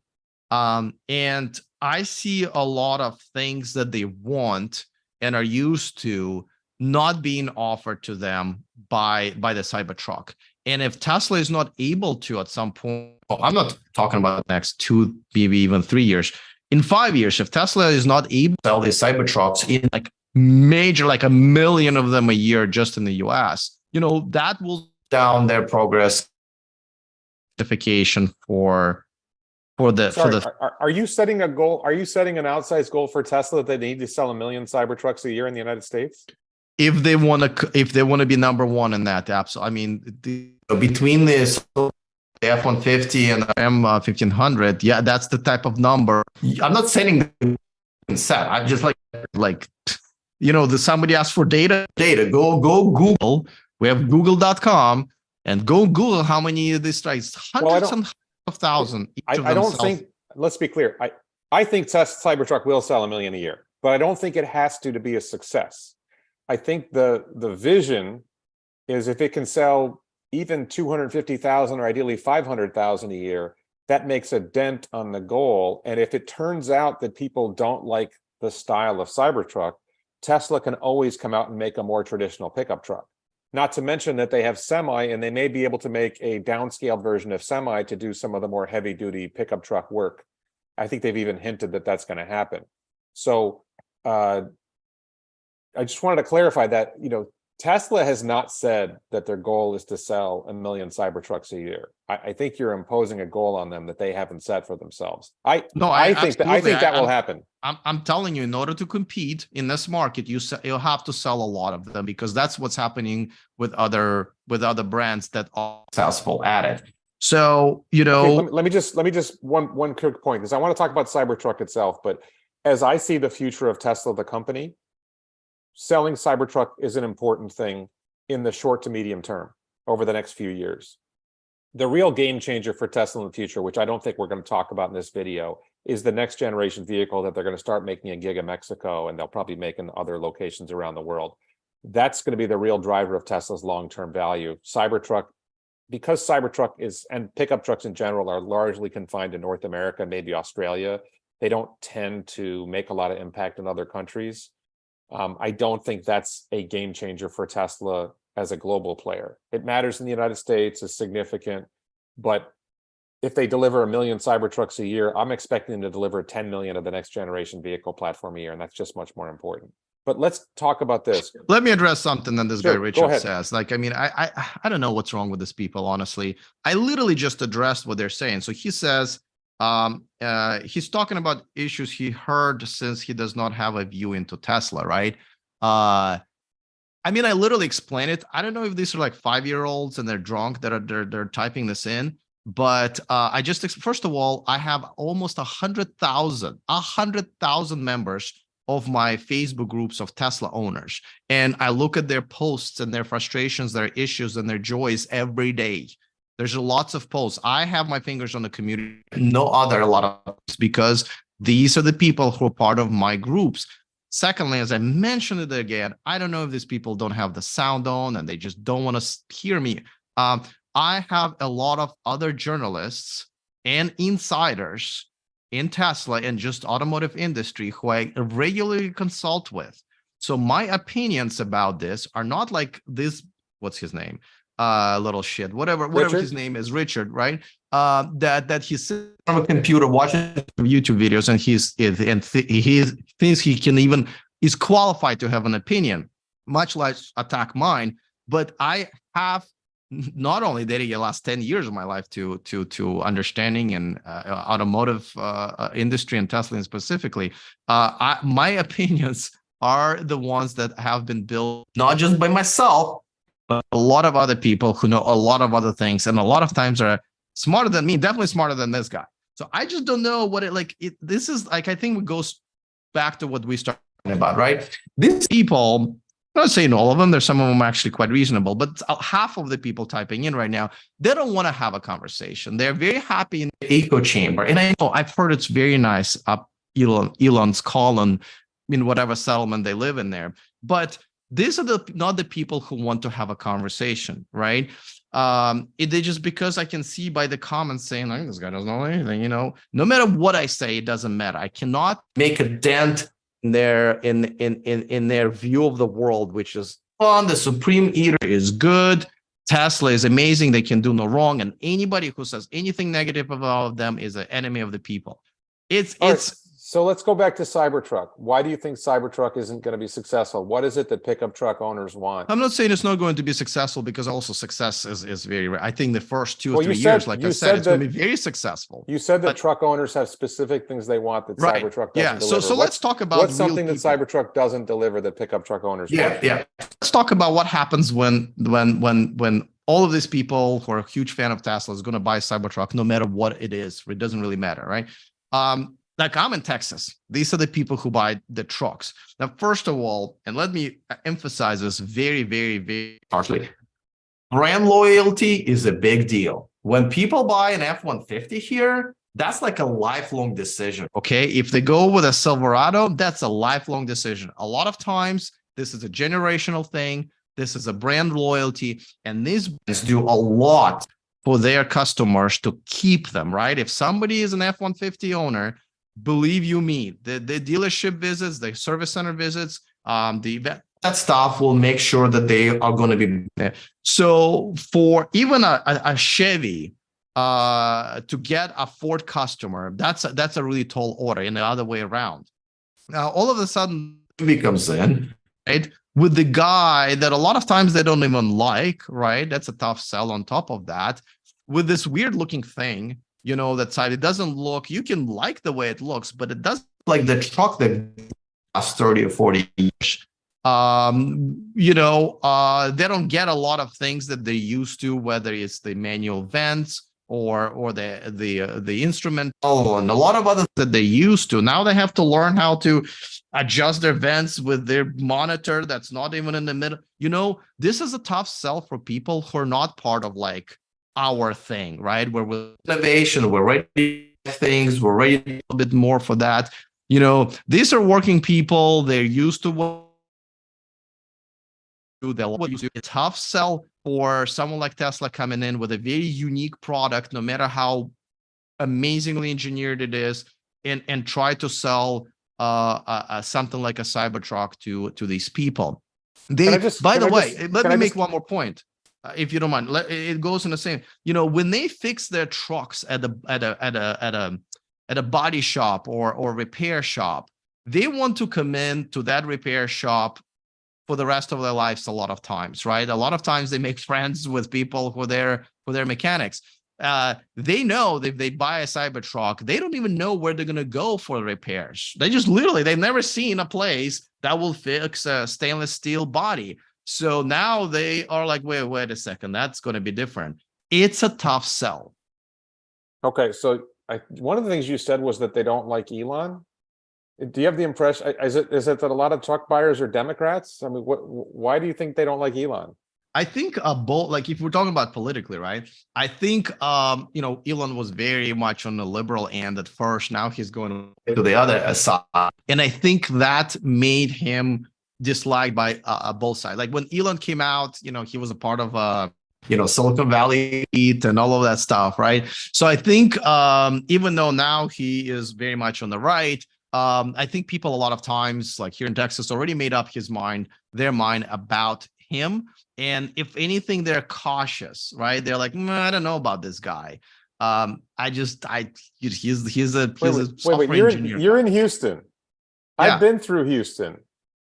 And I see a lot of things that they want and are used to not being offered to them by the Cybertruck. And if Tesla is not able to at some point, I'm not talking about the next 2, maybe even 3 years, in 5 years, if Tesla is not able to sell these Cybertrucks in like major, like 1 million of them a year just in the US, that will down their progress for the. Are you setting a goal? Are you setting an outsized goal for Tesla that they need to sell 1 million Cybertrucks a year in the United States? If they want to be number one in that, absolutely. I mean, between the F-150 and the M1500, yeah, that's the type of number. I'm not saying set. I'm just like somebody asked for data. Go Google. We have Google.com and go Google how many of these strikes. Hundreds and of thousands. I don't think. Let's be clear. I think Tesla Cybertruck will sell 1 million a year, but I don't think it has to be a success. I think the vision is if it can sell even 250,000 or ideally 500,000 a year, that makes a dent on the goal. And if it turns out that people don't like the style of Cybertruck, Tesla can always come out and make a more traditional pickup truck. Not to mention that they have Semi, and they may be able to make a downscaled version of Semi to do some of the more heavy-duty pickup truck work. I think they've even hinted that that's going to happen. So I just wanted to clarify that, Tesla has not said that their goal is to sell 1 million Cybertrucks a year. I think you're imposing a goal on them that they haven't set for themselves. I think that will happen. I'm telling you, in order to compete in this market, you'll have to sell a lot of them, because that's what's happening with other brands that are successful at it. So okay, let me just one quick point, because I want to talk about Cybertruck itself. But as I see the future of Tesla, the company, selling Cybertruck is an important thing in the short to medium term over the next few years. The real game changer for Tesla in the future, which I don't think we're going to talk about in this video, is the next generation vehicle that they're going to start making in Giga Mexico, and they'll probably make in other locations around the world. That's going to be the real driver of Tesla's long-term value. Cybertruck, because Cybertruck and pickup trucks in general are largely confined to North America, maybe Australia, they don't tend to make a lot of impact in other countries. I don't think that's a game changer for Tesla as a global player. It matters in the United States, is significant, but if they deliver 1 million Cybertrucks a year, I'm expecting them to deliver 10 million of the next generation vehicle platform a year, and that's just much more important. But let's talk about this. Let me address something that this guy Richard says. I don't know what's wrong with these people, honestly. I literally just addressed what they're saying. So he says, he's talking about issues he heard since he does not have a view into Tesla, right? I literally explained it. I don't know if these are like 5-year-olds and they're drunk that are they're typing this in, but first of all, I have almost 100,000 members of my Facebook groups of Tesla owners, and I look at their posts and their frustrations, their issues, and their joys every day. There's lots of posts. I have my fingers on the community, a lot of posts, because these are the people who are part of my groups. Secondly, as I mentioned it again, I don't know if these people don't have the sound on and they just don't want to hear me. I have a lot of other journalists and insiders in Tesla and just automotive industry who I regularly consult with. So my opinions about this are not like this, what's his name? Little shit, whatever his name is, Richard, right? That he's sitting on a computer watching YouTube videos, and he thinks he can even is qualified to have an opinion, much less attack mine. But I have not only dedicated the last 10 years of my life to understanding and automotive industry and Tesla specifically, my opinions are the ones that have been built not just by myself, but a lot of other people who know a lot of other things, and a lot of times are smarter than me, definitely smarter than this guy. So I just don't know what this is like. I think it goes back to what we started about, right? These people, I'm not saying all of them, there's some of them actually quite reasonable, but half of the people typing in right now, they don't want to have a conversation. They're very happy in the echo chamber. And I know I've heard it's very nice up Elon's column in whatever settlement they live in there. But these are not the people who want to have a conversation, right? They just, because I can see by the comments saying, like, this guy doesn't know anything, no matter what I say, it doesn't matter. I cannot make a dent in their view of the world, which is, the Supreme Eater is good, Tesla is amazing, they can do no wrong, and anybody who says anything negative about them is an enemy of the people. So let's go back to Cybertruck. Why do you think Cybertruck isn't going to be successful? What is it that pickup truck owners want? I'm not saying it's not going to be successful, because also success is very rare. I think the first 2 or 3 years, like I said, it's going to be very successful. You said that truck owners have specific things they want that Cybertruck doesn't deliver. So let's talk about what's something that Cybertruck doesn't deliver that pickup truck owners want. Let's talk about what happens when all of these people who are a huge fan of Tesla is going to buy Cybertruck, no matter what it is. It doesn't really matter, right? Like, I'm in Texas. These are the people who buy the trucks. Now, first of all, and let me emphasize this very, very, very harshly, brand loyalty is a big deal. When people buy an F-150 here, that's like a lifelong decision, okay? If they go with a Silverado, that's a lifelong decision. A lot of times, this is a generational thing. This is a brand loyalty, and these brands do a lot for their customers to keep them, right? If somebody is an F-150 owner, believe you me, the dealership visits, the service center visits, that staff will make sure that they are going to be there. So for even a Chevy to get a Ford customer, that's a really tall order, and the other way around. Now, all of a sudden, Chevy comes in, right, with the guy that a lot of times they don't even like, right? That's a tough sell on top of that, with this weird looking thing, that side. It doesn't look, you can like the way it looks, but it doesn't like the truck that lasts 30 or 40 years. They don't get a lot of things that they used to, whether it's the manual vents or the instrumental and a lot of other that they used to. Now they have to learn how to adjust their vents with their monitor that's not even in the middle. This is a tough sell for people who are not part of like our thing, right? Where with innovation, we're ready to things, we're ready a little bit more for that. These are working people, they're used to what they'll use. It's a tough sell for someone like Tesla coming in with a very unique product, no matter how amazingly engineered it is, and try to sell something like a Cybertruck to these people. By the way, let me make one more point. If you don't mind, it goes in the same. When they fix their trucks at a body shop or repair shop, they want to come in to that repair shop for the rest of their lives. A lot of times, right? A lot of times they make friends with people who they're mechanics. They know that if they buy a Cybertruck, they don't even know where they're going to go for repairs. They've never seen a place that will fix a stainless steel body. So now they are like, wait a second, that's going to be different. It's a tough sell. Okay, so one of the things you said was that they don't like Elon. Do you have the impression, is it that a lot of truck buyers are Democrats? I mean, why do you think they don't like Elon? I think both, like if we're talking about politically, right? I think, Elon was very much on the liberal end at first. Now he's going to the other side. And I think that made him disliked by both sides. Like when Elon came out, he was a part of Silicon Valley and all of that stuff, right? So I think even though now he is very much on the right, I think people a lot of times, like here in Texas, already made up their mind about him. And if anything, they're cautious, right? They're like, I don't know about this guy. He's a software engineer. You're in Houston. Yeah. I've been through Houston.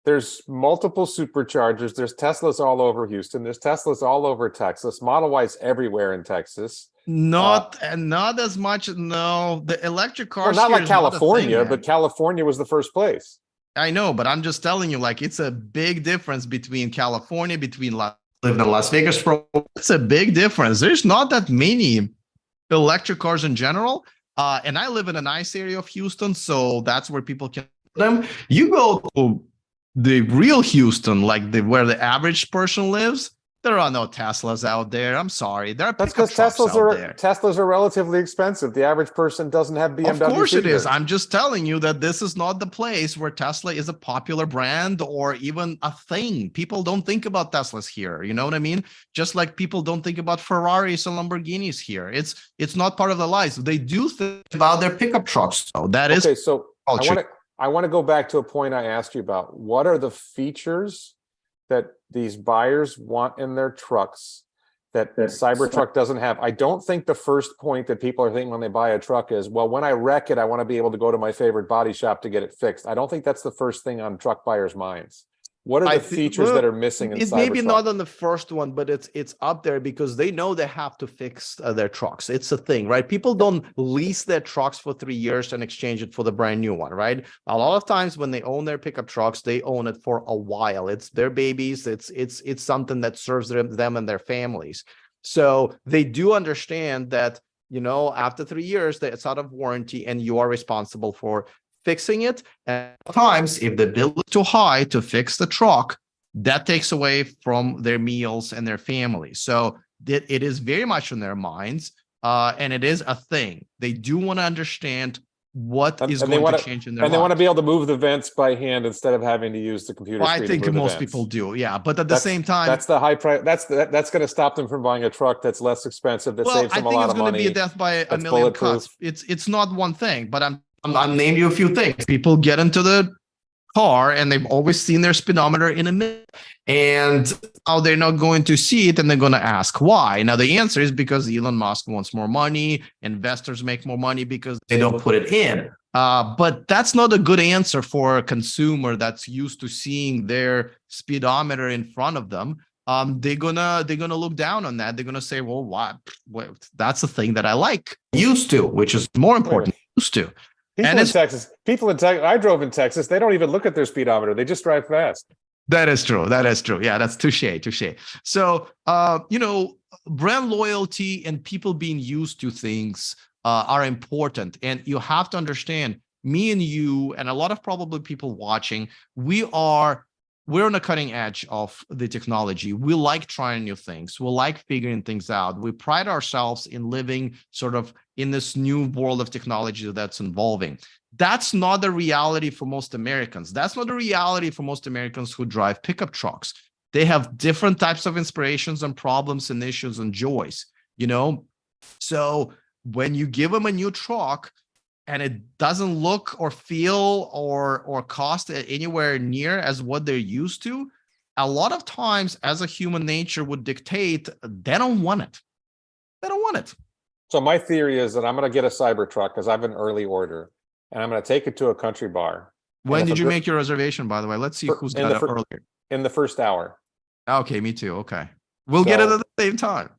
There's multiple superchargers. There's Teslas all over Houston. There's Teslas all over Texas. Model Ys everywhere in Texas. Not and not as much. No, the electric Well, cars not here like is not a thing, California, man. but California was the first place. I know, but I'm just telling you, like, it's a big difference between California, between living in Las Vegas. It's a big difference. There's not that many electric cars in general. And I live in a nice area of Houston, so that's where people can them. You go to the real Houston, like where the average person lives, there are no Teslas out there. I'm sorry. There are That's because Teslas are relatively expensive. The average person doesn't have BMWs. Of course it either. is. I'm just telling you that this is not the place where Tesla is a popular brand or even a thing. People don't think about Teslas here. You know what I mean? Just like people don't think about Ferraris and Lamborghinis here. It's not part of their lives. They do think about their pickup trucks. So that is okay. So culture. I want to go back to a point I asked you about. What are the features that these buyers want in their trucks that Cybertruck doesn't have? I don't think the first point that people are thinking when they buy a truck is, well, when I wreck it, I want to be able to go to my favorite body shop to get it fixed. I don't think that's the first thing on truck buyers' minds. What are the features that are missing in Cybertruck? It's maybe not on the first one, but it's up there because they know they have to fix their trucks. It's a thing, right? People don't lease their trucks for 3 years and exchange it for the brand new one, right? A lot of times when they own their pickup trucks, they own it for a while. It's their babies. It's something that serves them and their families. So they do understand that, you know, after 3 years, that it's out of warranty and you are responsible for fixing it. And times, if the bill is too high to fix the truck, that takes away from their meals and their families. So it is very much in their minds, and it is a thing. They do want to understand what is going to change in their lives. And they want to be able to move the vents by hand instead of having to use the computer. Well, I think most people do, yeah. But at the same time, that's the high price. That's going to stop them from buying a truck that's less expensive. That saves them a lot of money. I think it's going to be a death by a million cuts. It's not one thing, but I'm naming you a few things. People get into the car and they've always seen their speedometer in a minute, and now they're not going to see it, and they're going to ask why. Now the answer is because Elon Musk wants more money. Investors make more money because they don't put it in. But that's not a good answer for a consumer that's used to seeing their speedometer in front of them. They're gonna look down on that. They're gonna say, well, what? That's the thing that I like. Used to, which is more important. Used to. People in Texas, I drove in Texas. They don't even look at their speedometer. They just drive fast. That is true. Yeah, that's touche. So, you know, brand loyalty and people being used to things are important. And you have to understand, me and you and a lot of probably people watching, we're on the cutting edge of the technology. We like trying new things. We like figuring things out. We pride ourselves in living sort of in this new world of technology that's evolving. That's not the reality for most Americans. That's not the reality for most Americans who drive pickup trucks. They have different types of inspirations and problems and issues and joys, you know? So when you give them a new truck, and it doesn't look or feel or cost anywhere near as what they're used to, a lot of times, as a human nature would dictate, they don't want it. They don't want it. So my theory is that I'm going to get a Cybertruck because I have an early order, and I'm going to take it to a country bar. When did you make your reservation, by the way? Let's see who's got it earlier. In the first hour. Okay, me too. Okay. We'll get it at the same time.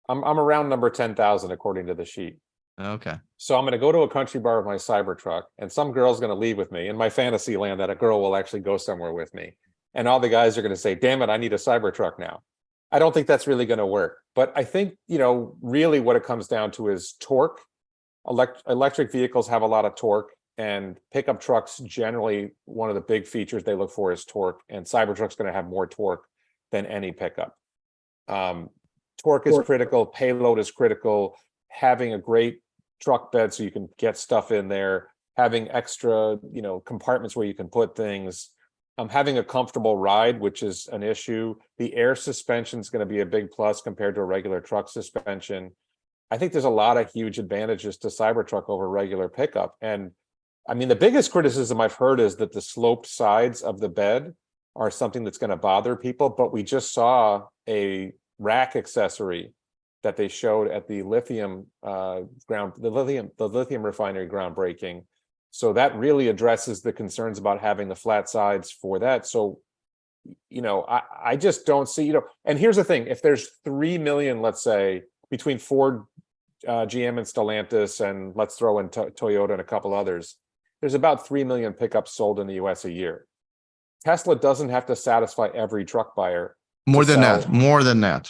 I'm around number 10,000 according to the sheet. Okay. So I'm going to go to a country bar with my Cybertruck, and some girl's going to leave with me in my fantasy land that a girl will actually go somewhere with me. And all the guys are going to say, damn it, I need a Cybertruck now. I don't think that's really going to work. But I think, you know, really what it comes down to is torque. Electric vehicles have a lot of torque, and pickup trucks, generally, one of the big features they look for is torque. And Cybertruck's going to have more torque than any pickup. Torque is critical. Payload is critical. Having a great truck bed so you can get stuff in there, having extra, you know, compartments where you can put things, having a comfortable ride, which is an issue. The air suspension is going to be a big plus compared to a regular truck suspension. I think there's a lot of huge advantages to Cybertruck over regular pickup. And I mean, the biggest criticism I've heard is that the sloped sides of the bed are something that's going to bother people. But we just saw a rack accessory that they showed at the lithium refinery groundbreaking So that really addresses the concerns about having the flat sides for that. So, I just don't see, and here's the thing, if there's 3 million, let's say, between Ford, GM and Stellantis, and let's throw in Toyota and a couple others, there's about 3 million pickups sold in the US a year. Tesla doesn't have to satisfy every truck buyer. More than that.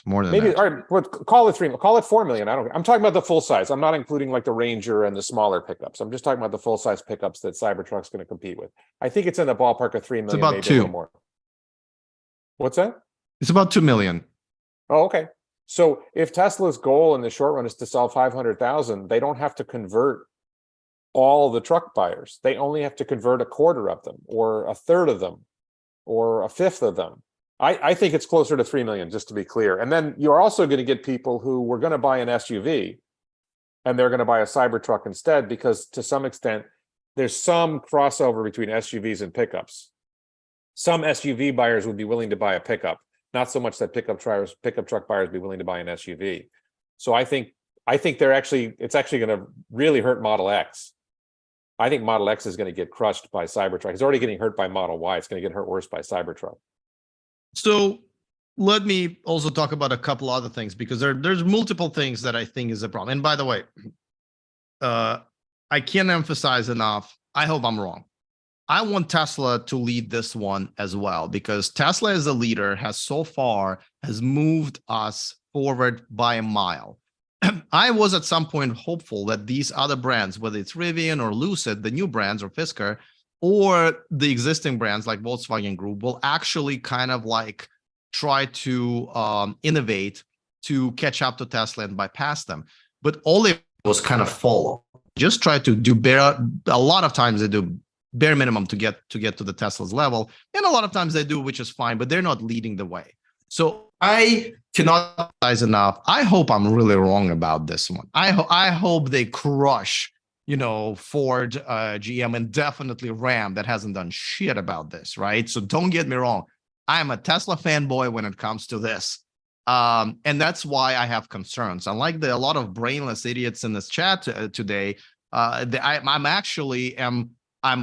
Maybe, all right, but call it 4 million. I'm talking about the full size. I'm not including like the Ranger and the smaller pickups. I'm just talking about the full size pickups that Cybertruck's going to compete with. I think it's in the ballpark of 3 million, maybe a little more. What's that? It's about 2 million. Oh, okay. So if Tesla's goal in the short run is to sell 500,000, they don't have to convert all the truck buyers. They only have to convert a quarter of them, or a third of them, or a fifth of them. I think it's closer to 3 million, just to be clear. And then you're also going to get people who were going to buy an SUV and they're going to buy a Cybertruck instead, because to some extent, there's some crossover between SUVs and pickups. Some SUV buyers would be willing to buy a pickup, not so much that pickup truck buyers be willing to buy an SUV. So I think it's actually going to really hurt Model X. I think Model X is going to get crushed by Cybertruck. It's already getting hurt by Model Y. It's going to get hurt worse by Cybertruck. So let me also talk about a couple other things, because there's multiple things that I think is a problem. And by the way, I can't emphasize enough, I hope I'm wrong, I want Tesla to lead this one as well, because Tesla as a leader has moved us forward by a mile. I was at some point hopeful that these other brands, whether it's Rivian or Lucid, the new brands, or Fisker, or the existing brands like Volkswagen Group, will actually kind of like try to innovate to catch up to Tesla and bypass them. But all they was kind of follow. Just try to do a lot of times they do bare minimum to get to the Tesla's level, and a lot of times they do, which is fine, but they're not leading the way. So I cannot emphasize enough. I hope I'm really wrong about this one. I hope they crush, Ford, GM, and definitely Ram, that hasn't done shit about this, right? So don't get me wrong. I am a Tesla fanboy when it comes to this. And that's why I have concerns. Unlike a lot of brainless idiots in this chat today, I'm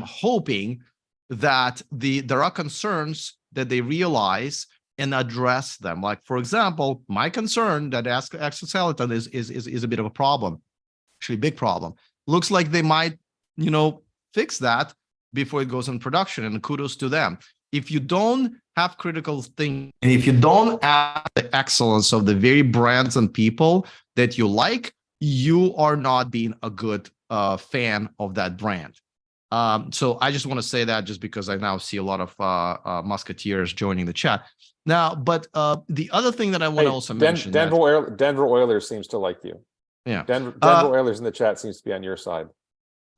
hoping that there are concerns that they realize and address them. Like, for example, my concern that exoskeleton is a bit of a problem, actually a big problem. Looks like they might, fix that before it goes in production, and kudos to them. If you don't have critical thinking, and if you don't have the excellence of the very brands and people that you like, you are not being a good fan of that brand. So I just want to say that, just because I now see a lot of musketeers joining the chat. Now, but the other thing that I want to also mention, Denver Oilers seems to like you. Yeah, Denver Oilers in the chat seems to be on your side.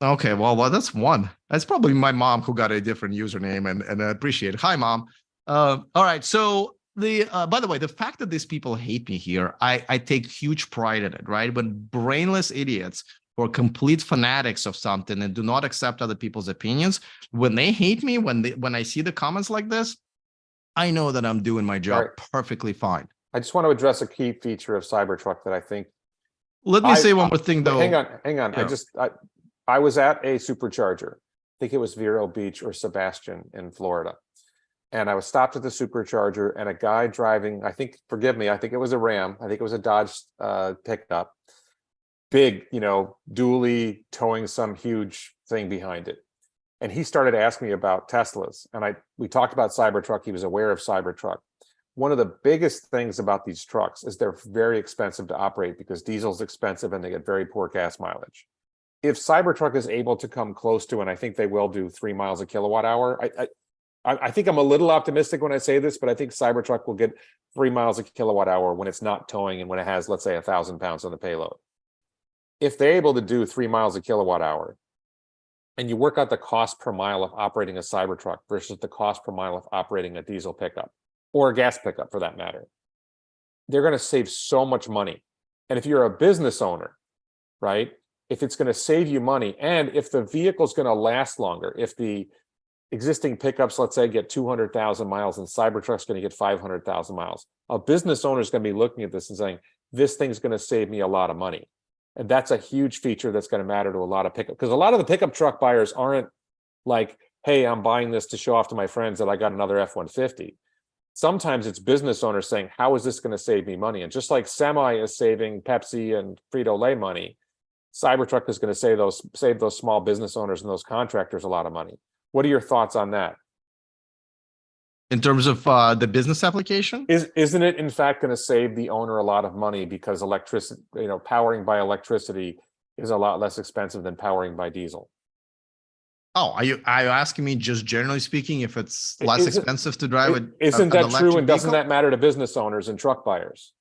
Okay, well, that's one. That's probably my mom, who got a different username, and I appreciate it. Hi, Mom. All right, so by the way, the fact that these people hate me here, I take huge pride in it, right? When brainless idiots or complete fanatics of something and do not accept other people's opinions, when they hate me, when I see the comments like this, I know that I'm doing my job perfectly fine. I just want to address a key feature of Cybertruck that I think. Let me say one more thing, though. Hang on. Yeah. I was at a supercharger. I think it was Vero Beach or Sebastian in Florida. And I was stopped at the supercharger, and a guy driving, forgive me, I think it was a Ram. I think it was a Dodge pickup. Big, dually towing some huge thing behind it. And he started asking me about Teslas. And we talked about Cybertruck. He was aware of Cybertruck. One of the biggest things about these trucks is they're very expensive to operate, because diesel's expensive and they get very poor gas mileage. If Cybertruck is able to come close to, and I think they will do 3 miles a kilowatt hour, I think I'm a little optimistic when I say this, but I think Cybertruck will get 3 miles a kilowatt hour when it's not towing and when it has, let's say, 1,000 pounds on the payload. If they're able to do 3 miles a kilowatt hour, and you work out the cost per mile of operating a Cybertruck versus the cost per mile of operating a diesel pickup, or a gas pickup for that matter, they're going to save so much money. And if you're a business owner, right, if it's going to save you money, and if the vehicle's going to last longer, if the existing pickups, let's say, get 200,000 miles and Cybertruck's going to get 500,000 miles, a business owner is going to be looking at this and saying, this thing's going to save me a lot of money. And that's a huge feature that's going to matter to a lot of pickup, because a lot of the pickup truck buyers aren't like, hey, I'm buying this to show off to my friends that I got another F-150. Sometimes it's business owners saying, how is this going to save me money? And just like Semi is saving Pepsi and Frito-Lay money, Cybertruck is going to save those small business owners and those contractors a lot of money. What are your thoughts on that? In terms of the business application? Isn't it in fact going to save the owner a lot of money, because electricity, powering by electricity is a lot less expensive than powering by diesel? Oh, are you asking me just generally speaking if it's less expensive to drive it? Isn't that true? And doesn't that matter to business owners and truck buyers?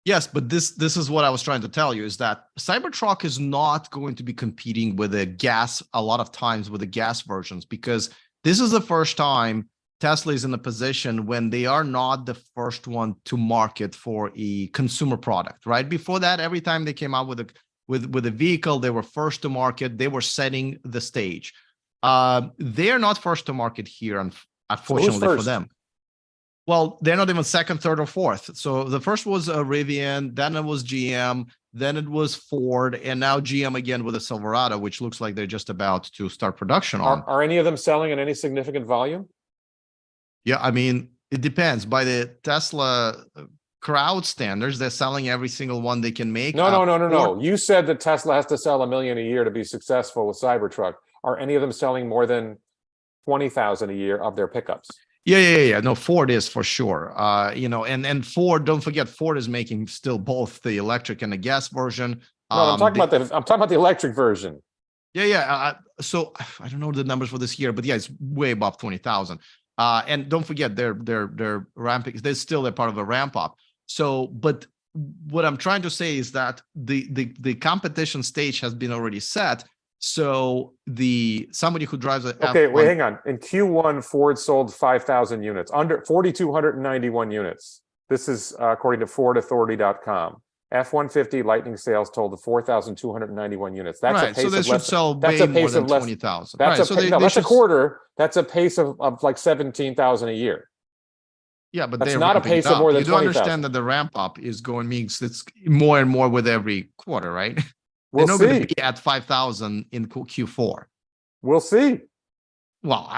Yes, but this is what I was trying to tell you, is that Cybertruck is not going to be competing with a lot of times with the gas versions, because this is the first time Tesla is in a position when they are not the first one to market for a consumer product, right? Before that, every time they came out with a vehicle, they were first to market. They were setting the stage. They are not first to market here, unfortunately for them. Well, they're not even second, third, or fourth. So the first was Rivian, then it was GM, then it was Ford, and now GM again with a Silverado, which looks like they're just about to start production on. Are any of them selling in any significant volume? Yeah, I mean, it depends. By the Tesla crowd standards, they're selling every single one they can make. No. You said that Tesla has to sell 1 million a year to be successful with Cybertruck. Are any of them selling more than 20,000 a year of their pickups? Yeah. No, Ford is for sure. And Ford, don't forget, Ford is making still both the electric and the gas version. No, I'm talking about the electric version. Yeah. So I don't know the numbers for this year, but yeah, it's way above 20,000. And don't forget, they're ramping. They're part of a ramp up. So, but what I'm trying to say is that the competition stage has been already set. So somebody who drives a wait, hang on. In Q1, Ford sold 5,000 units, under 4,291 units. This is according to FordAuthority.com. F-150 Lightning sales totaled 4,291 units. That's right. a pace so they of should less. sell That's way a pace more of than less. 20,000. That's right. that's a quarter. That's a pace of like 17,000 a year. Yeah, but that's not a pace of more than 20,000. You do understand that the ramp up is means it's more and more with every quarter, right? We'll They're not see. going to be at 5,000 in Q4. We'll see. Well,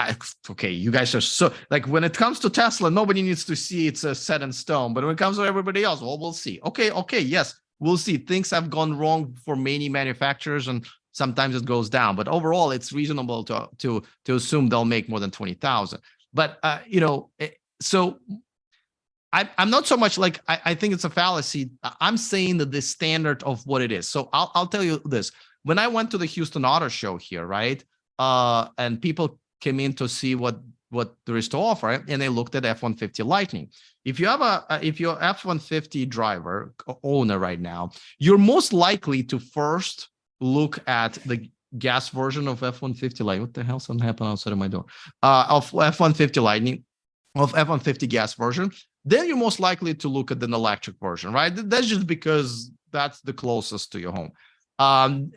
okay, you guys are so like, when it comes to Tesla, nobody needs to see it's a set in stone. But when it comes to everybody else, well, we'll see. Okay, yes, we'll see. Things have gone wrong for many manufacturers, and sometimes it goes down. But overall, it's reasonable to assume they'll make more than 20,000. But so I'm not so much like I think it's a fallacy. I'm saying that the standard of what it is. So I'll tell you this. When I went to the Houston Auto Show here, right, and people came in to see what there is to offer, and they looked at F-150 Lightning. If you have if you're F-150 driver owner right now, you're most likely to first look at the gas version of F-150 Lightning. What the hell's happening outside of my door? Of F-150 Lightning, of F-150 gas version. Then you're most likely to look at an electric version, right? That's just because that's the closest to your home. And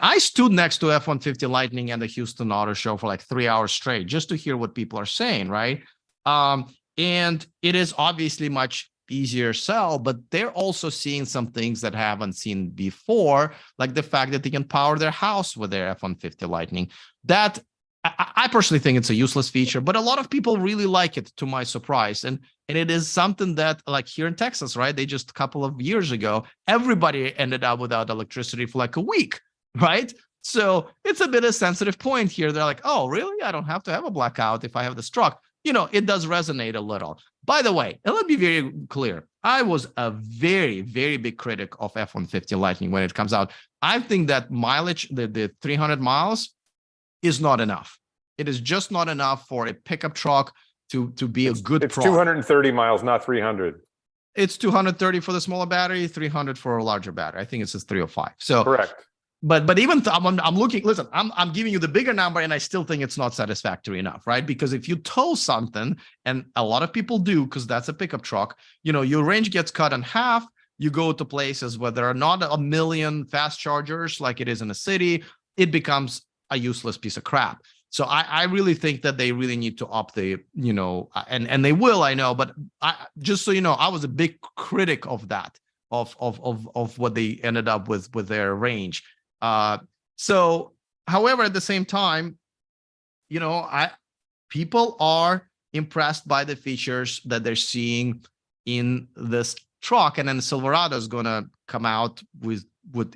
I stood next to F-150 Lightning and the Houston Auto Show for like 3 hours straight just to hear what people are saying, right? And it is obviously much easier sell, but they're also seeing some things that haven't seen before, like the fact that they can power their house with their F-150 Lightning. That I personally think it's a useless feature, but a lot of people really like it, to my surprise. And it is something that, like here in Texas, right? They just a couple of years ago, everybody ended up without electricity for like a week, right? So it's a bit of a sensitive point here. They're like, oh, really? I don't have to have a blackout if I have this truck. It does resonate a little. By the way, and let me be very clear, I was a very, very big critic of F-150 Lightning when it comes out. I think that mileage, the 300 miles, is not enough. It is just not enough for a pickup truck to be a good product. It's 230 miles, not 300. It's 230 for the smaller battery, 300 for a larger battery. I think it says 305. So correct. But even I'm looking. Listen, I'm giving you the bigger number, and I still think it's not satisfactory enough, right? Because if you tow something, and a lot of people do, because that's a pickup truck, your range gets cut in half. You go to places where there are not a million fast chargers like it is in a city. It becomes a useless piece of crap. So I really think that they really need to up the, and they will, I know, but just so you know, I was a big critic of that. of what they ended up with their range. So, however, at the same time, people are impressed by the features that they're seeing in this truck, and then Silverado is going to come out with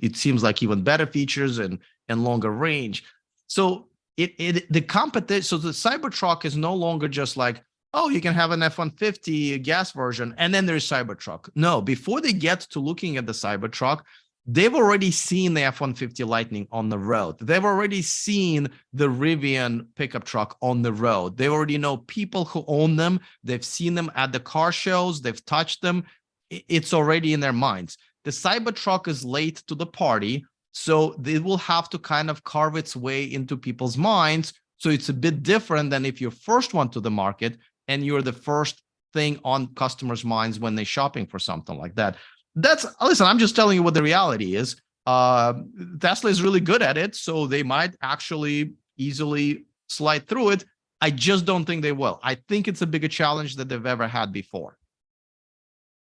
it seems like even better features and longer range. So the competition, so the Cybertruck is no longer just like, oh, you can have an F-150 gas version, and then there's Cybertruck. No, before they get to looking at the Cybertruck, they've already seen the F-150 Lightning on the road. They've already seen the Rivian pickup truck on the road. They already know people who own them. They've seen them at the car shows. They've touched them. It's already in their minds. The Cybertruck is late to the party, so they will have to kind of carve its way into people's minds. So it's a bit different than if you're first one to the market and you're the first thing on customers' minds when they're shopping for something like that. Listen, I'm just telling you what the reality is. Tesla is really good at it, so they might actually easily slide through it. I just don't think they will. I think it's a bigger challenge that they've ever had before.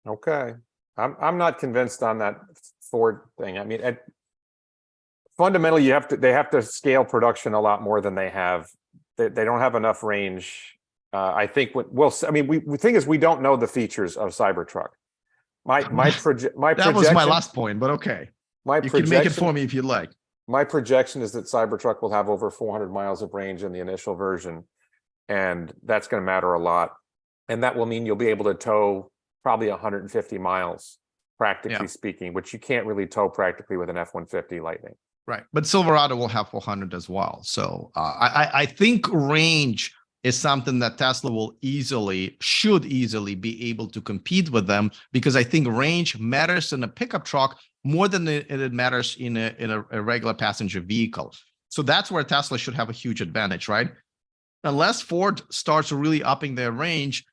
Okay. I'm not convinced on that Ford thing. I mean, fundamentally, they have to scale production a lot more than they have. They don't have enough range. I think the thing is, we don't know the features of Cybertruck. That was my last point, but okay. You can make it for me if you'd like. My projection is that Cybertruck will have over 400 miles of range in the initial version, and that's going to matter a lot. And that will mean you'll be able to tow probably 150 miles, practically speaking, which you can't really tow practically with an F-150 Lightning. Right, but Silverado will have 400 as well. So I think range is something that Tesla should easily be able to compete with them, because I think range matters in a pickup truck more than it matters in a regular passenger vehicle. So that's where Tesla should have a huge advantage, right? Unless Ford starts really upping their range,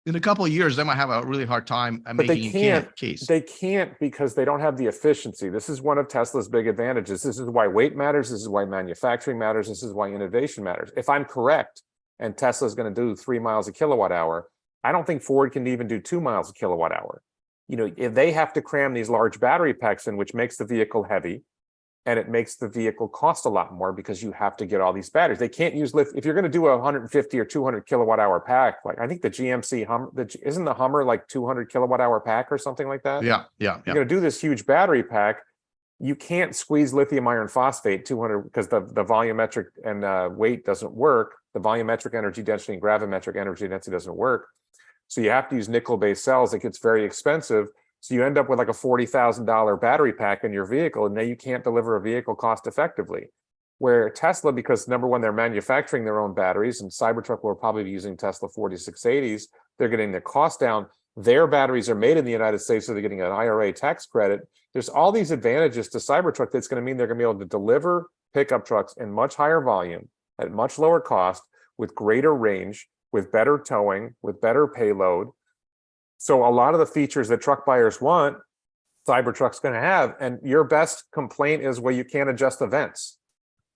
in a couple of years, they might have a really hard time making a case. They can't, because they don't have the efficiency. This is one of Tesla's big advantages. This is why weight matters. This is why manufacturing matters. This is why innovation matters. If I'm correct, and Tesla is going to do 3 miles a kilowatt hour, I don't think Ford can even do 2 miles a kilowatt hour. If they have to cram these large battery packs in, which makes the vehicle heavy, and it makes the vehicle cost a lot more because you have to get all these batteries. They can't use if you're going to do a 150 or 200 kilowatt hour pack, like I think the GMC Hummer, isn't the Hummer like 200 kilowatt hour pack or something like that? Yeah. You're going to do this huge battery pack. You can't squeeze lithium iron phosphate 200 because the volumetric and weight doesn't work. The volumetric energy density and gravimetric energy density doesn't work. So you have to use nickel-based cells. It gets very expensive. So you end up with like a $40,000 battery pack in your vehicle, and now you can't deliver a vehicle cost effectively. Where Tesla, because number one, they're manufacturing their own batteries, and Cybertruck will probably be using Tesla 4680s. They're getting the cost down. Their batteries are made in the United States, so they're getting an IRA tax credit. There's all these advantages to Cybertruck that's going to mean they're going to be able to deliver pickup trucks in much higher volume at much lower cost, with greater range, with better towing, with better payload. So a lot of the features that truck buyers want, Cybertruck's going to have. And your best complaint is, well, you can't adjust the vents.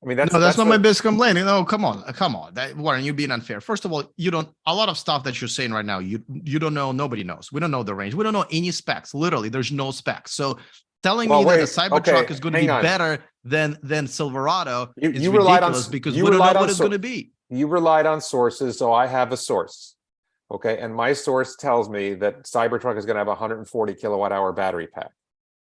I mean, that's not my best complaint. Come on. Warren, you're being unfair. First of all, a lot of stuff that you're saying right now, you don't know, nobody knows. We don't know the range. We don't know any specs. Literally, there's no specs. So telling me that the Cybertruck is going to be better than Silverado is ridiculous, because we don't know what it's going to be. You relied on sources, so I have a source. Okay, and my source tells me that Cybertruck is going to have a 140 kilowatt hour battery pack.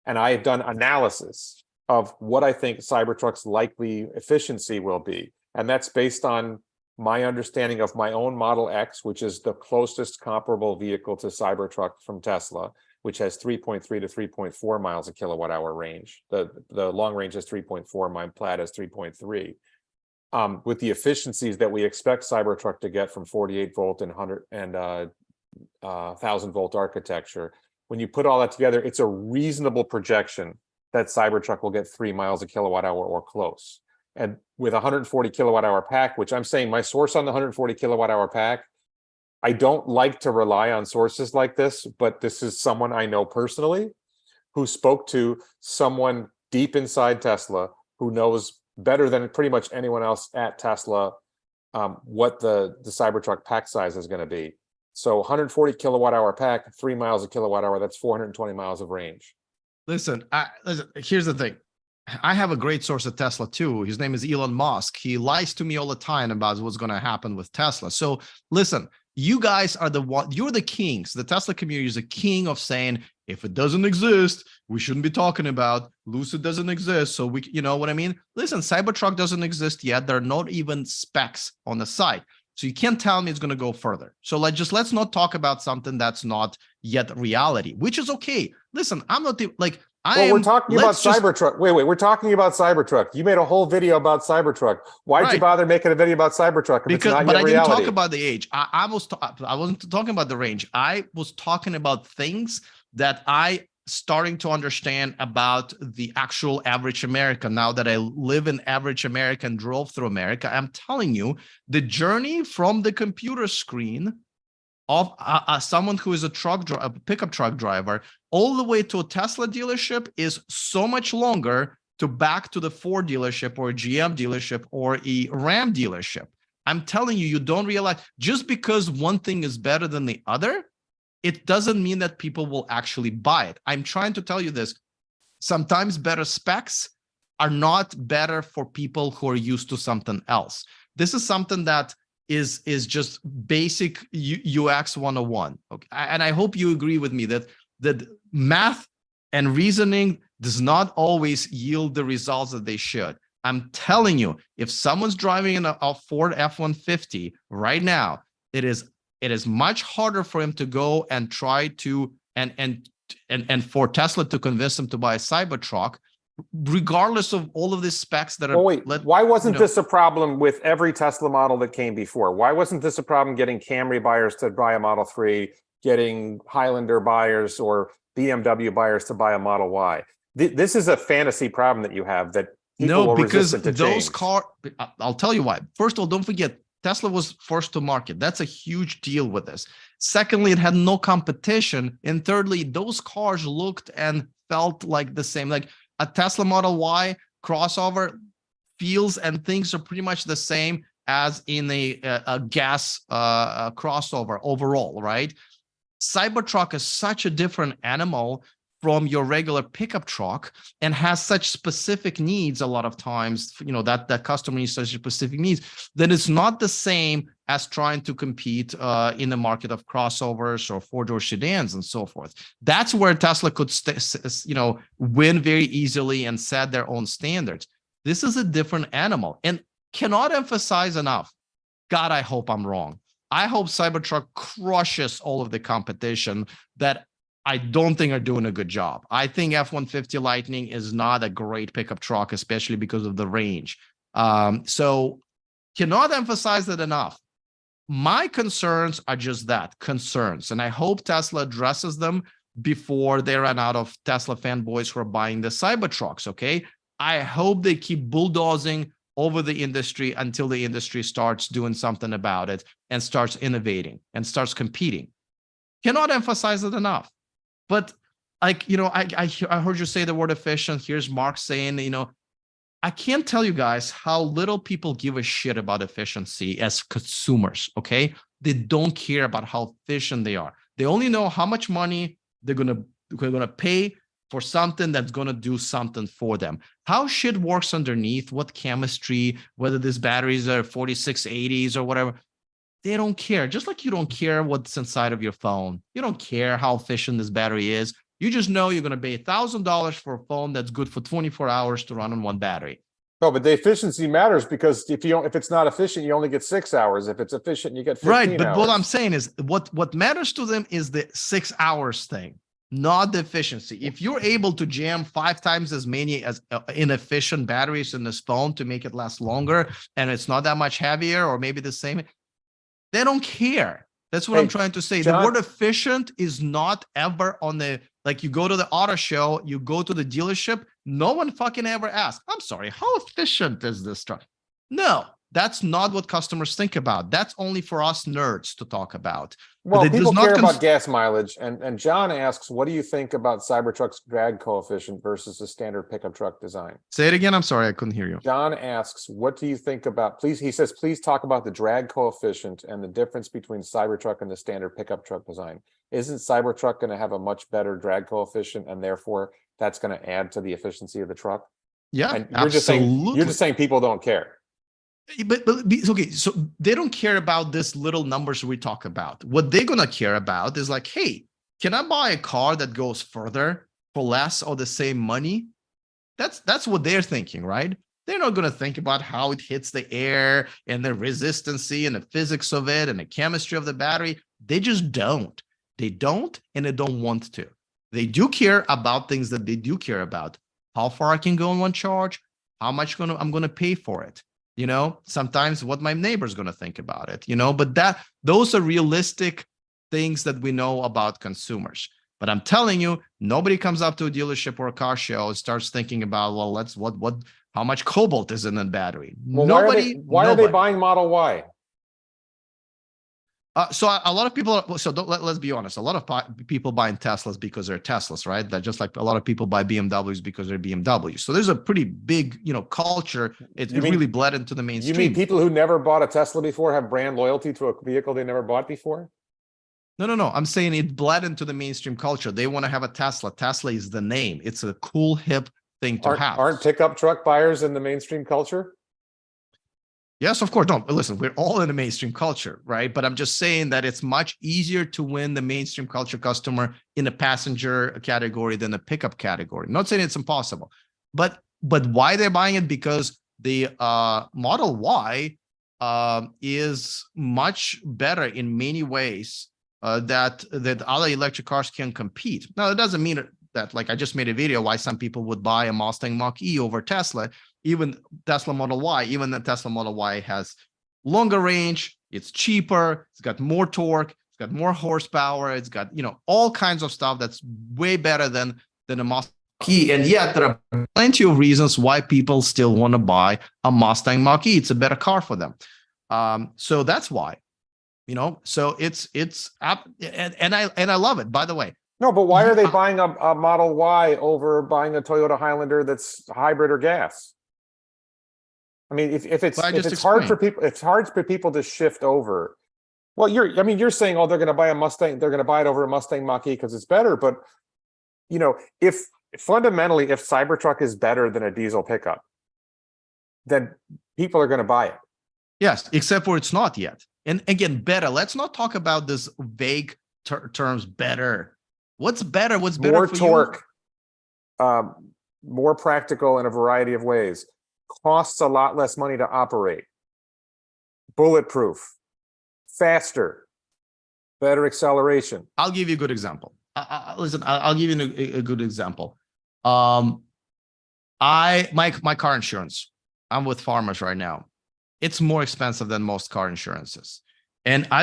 And I have done analysis of what I think Cybertruck's likely efficiency will be. And that's based on my understanding of my own Model X, which is the closest comparable vehicle to Cybertruck from Tesla, which has 3.3 to 3.4 miles a kilowatt hour range. The long range is 3.4, my Plaid is 3.3. With the efficiencies that we expect Cybertruck to get from 48 volt and 1000 volt architecture, when you put all that together, it's a reasonable projection that Cybertruck will get 3 miles a kilowatt hour or close. And with a 140 kilowatt hour pack, which I'm saying my source on the 140 kilowatt hour pack, I don't like to rely on sources like this, but this is someone I know personally who spoke to someone deep inside Tesla who knows better than pretty much anyone else at Tesla what the Cybertruck pack size is going to be. So 140 kilowatt hour pack, 3 miles a kilowatt hour, that's 420 miles of range. Listen, here's the thing. I have a great source of Tesla too. His name is Elon Musk. He lies to me all the time about what's going to happen with Tesla. So listen, you guys are you're the kings. The Tesla community is a king of saying, if it doesn't exist, we shouldn't be talking about. Lucid doesn't exist. So you know what I mean? Listen, Cybertruck doesn't exist yet. There are not even specs on the site. So you can't tell me it's going to go further. So let's not talk about something that's not yet reality, which is okay. Listen, I'm not we're talking about Cybertruck. Wait, we're talking about Cybertruck. You made a whole video about Cybertruck. Why'd you bother making a video about Cybertruck if it's not yet reality? But I didn't talk about the age. I wasn't talking about the range. I was talking about things that I starting to understand about the actual average American. Now that I live in average America and drove through America, I'm telling you, the journey from the computer screen of someone who is a pickup truck driver all the way to a Tesla dealership is so much longer to back to the Ford dealership or a GM dealership or a Ram dealership. I'm telling you, you don't realize just because one thing is better than the other, it doesn't mean that people will actually buy it. I'm trying to tell you this. Sometimes better specs are not better for people who are used to something else. This is something that is just basic UX 101. Okay. And I hope you agree with me that math and reasoning does not always yield the results that they should. I'm telling you, if someone's driving a Ford F-150 right now, it is much harder for him to go and try to and for Tesla to convince them to buy a Cybertruck, regardless of all of these specs that are. Wait, why wasn't this a problem with every Tesla model that came before? Why wasn't this a problem getting Camry buyers to buy a Model 3, getting Highlander buyers or BMW buyers to buy a Model Y? This is a fantasy problem that you have that people will resist to those change. I'll tell you why. First of all, don't forget, Tesla was first to market. That's a huge deal with this. Secondly, it had no competition. And thirdly, those cars looked and felt like the same. Like a Tesla Model Y crossover feels and things are pretty much the same as in a gas crossover overall, right? Cybertruck is such a different animal from your regular pickup truck and has such specific needs a lot of times, you know, that customer needs such specific needs, that it's not the same as trying to compete in the market of crossovers or four-door sedans and so forth. That's where Tesla could, win very easily and set their own standards. This is a different animal and cannot emphasize enough. God, I hope I'm wrong. I hope Cybertruck crushes all of the competition that I don't think are doing a good job. I think F-150 Lightning is not a great pickup truck, especially because of the range. So cannot emphasize that enough. My concerns are just that, concerns. And I hope Tesla addresses them before they run out of Tesla fanboys who are buying the Cybertrucks, okay? I hope they keep bulldozing over the industry until the industry starts doing something about it and starts innovating and starts competing. Cannot emphasize it enough. But I heard you say the word efficient. Here's Mark saying, I can't tell you guys how little people give a shit about efficiency as consumers, okay? They don't care about how efficient they are. They only know how much money they're gonna pay for something that's gonna do something for them. How shit works underneath, what chemistry, whether these batteries are 4680s or whatever, they don't care. Just like you don't care what's inside of your phone. You don't care how efficient this battery is. You just know you're going to pay $1,000 for a phone that's good for 24 hours to run on one battery. No, but the efficiency matters because if it's not efficient, you only get 6 hours. If it's efficient, you get 15 right, but hours. what I'm saying is what matters to them is the 6 hours thing, not the efficiency. If you're able to jam 5 times as many as inefficient batteries in this phone to make it last longer, and it's not that much heavier or maybe the same, they don't care. That's what I'm trying to say. John, the word efficient is not ever on the, like you go to the auto show, you go to the dealership, no one fucking ever asks, I'm sorry, how efficient is this truck? No, That's not what customers think about. That's only for us nerds to talk about. Well, But it people does not care about gas mileage, and John asks, what do you think about Cybertruck's drag coefficient versus the standard pickup truck design? Say it again. I'm sorry, I couldn't hear you. John asks, what do you think about, please, he says, please talk about the drag coefficient and the difference between Cybertruck and the standard pickup truck design. Isn't Cybertruck going to have a much better drag coefficient, and therefore that's going to add to the efficiency of the truck? Yeah, And you're just saying people don't care. But okay, so they don't care about this little numbers we talk about. What they're gonna care about is like, hey, can I buy a car that goes further for less or the same money? That's what they're thinking, right? They're not gonna think about how it hits the air and the resistancy and the physics of it and the chemistry of the battery. They just don't. They don't, and they don't want to. They do care about things that they do care about. How far I can go in one charge, how much I'm gonna pay for it. You know, sometimes what my neighbor's going to think about it, you know, but those are realistic things that we know about consumers. But I'm telling you, nobody comes up to a dealership or a car show and starts thinking about, well, how much cobalt is in the battery. Well, why are they buying Model Y? So a lot of people, let's be honest, a lot of people buying Teslas because they're Teslas, right? That just like a lot of people buy BMWs because they're BMWs. So there's a pretty big, culture. It really bled into the mainstream. You mean people who never bought a Tesla before have brand loyalty to a vehicle they never bought before? No. I'm saying it bled into the mainstream culture. They want to have a Tesla. Tesla is the name. It's a cool, hip thing to have. Aren't pickup truck buyers in the mainstream culture? Yes, of course. No, listen, we're all in the mainstream culture, right? But I'm just saying that it's much easier to win the mainstream culture customer in a passenger category than a pickup category. I'm not saying it's impossible, but why they're buying it? Because the Model Y is much better in many ways that other electric cars can compete. Now, it doesn't mean that, like I just made a video why some people would buy a Mustang Mach-E over Tesla. Even Tesla Model Y, even the Tesla Model Y has longer range, it's cheaper, it's got more torque, it's got more horsepower, it's got, all kinds of stuff that's way better than a Mustang Mach-E. And yet there are plenty of reasons why people still want to buy a Mustang Mach-E. It's a better car for them. So that's why, so it's and I love it, by the way. No, but why are they buying a Model Y over buying a Toyota Highlander that's hybrid or gas? I mean, if it's hard for people to shift over. Well, you're saying, oh, they're going to buy a Mustang, they're going to buy it over a Mustang Mach-E because it's better. But if fundamentally, if Cybertruck is better than a diesel pickup, then people are going to buy it. Yes, except for it's not yet. And again, better. Let's not talk about this vague terms. Better. What's better? What's better? More torque, more practical in a variety of ways. Costs a lot less money to operate. Bulletproof, faster, better acceleration. I'll give you a good example. Listen, I'll give you a good example. My car insurance. I'm with Farmers right now. It's more expensive than most car insurances. And I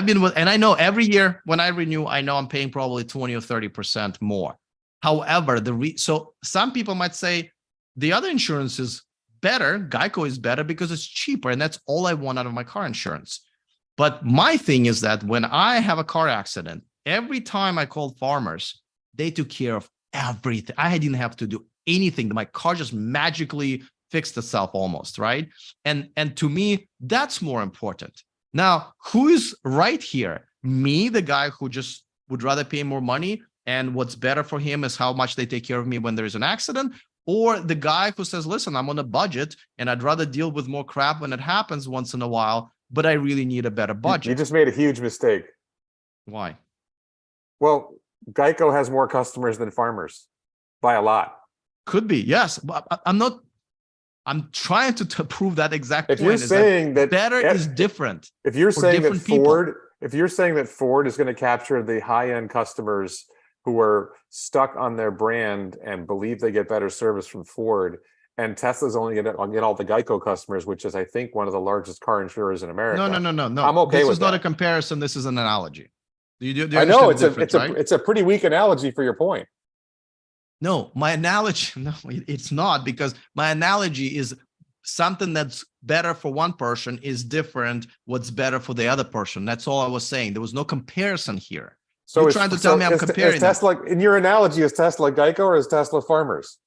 know every year when I renew, I know I'm paying probably 20 or 30% more. However, so some people might say the other insurance is better. Geico is better because it's cheaper, and that's all I want out of my car insurance. But my thing is that when I have a car accident, every time I called Farmers, they took care of everything. I didn't have to do anything. My car just magically fixed itself almost, right? And to me, that's more important. Now, who is right here? Me, the guy who just would rather pay more money, and what's better for him is how much they take care of me when there's an accident, or the guy who says, listen, I'm on a budget and I'd rather deal with more crap when it happens once in a while, but I really need a better budget. You just made a huge mistake. Why? Well, Geico has more customers than Farmers by a lot. Could be, yes. I'm trying to prove that exact point. If you're saying that better is different. If you're saying that Ford is going to capture the high-end customers who are stuck on their brand and believe they get better service from Ford, and Tesla's only going to get all the Geico customers, which is, I think, one of the largest car insurers in America. No. I'm okay with that. This is not a comparison. This is an analogy. Do you I know it's a pretty weak analogy for your point. No, my analogy, no, it's not, because my analogy is something that's better for one person is different what's better for the other person. That's all I was saying. There was no comparison here. So you're trying to tell me I'm comparing is Tesla, in your analogy, is Tesla Geico or is Tesla farmers?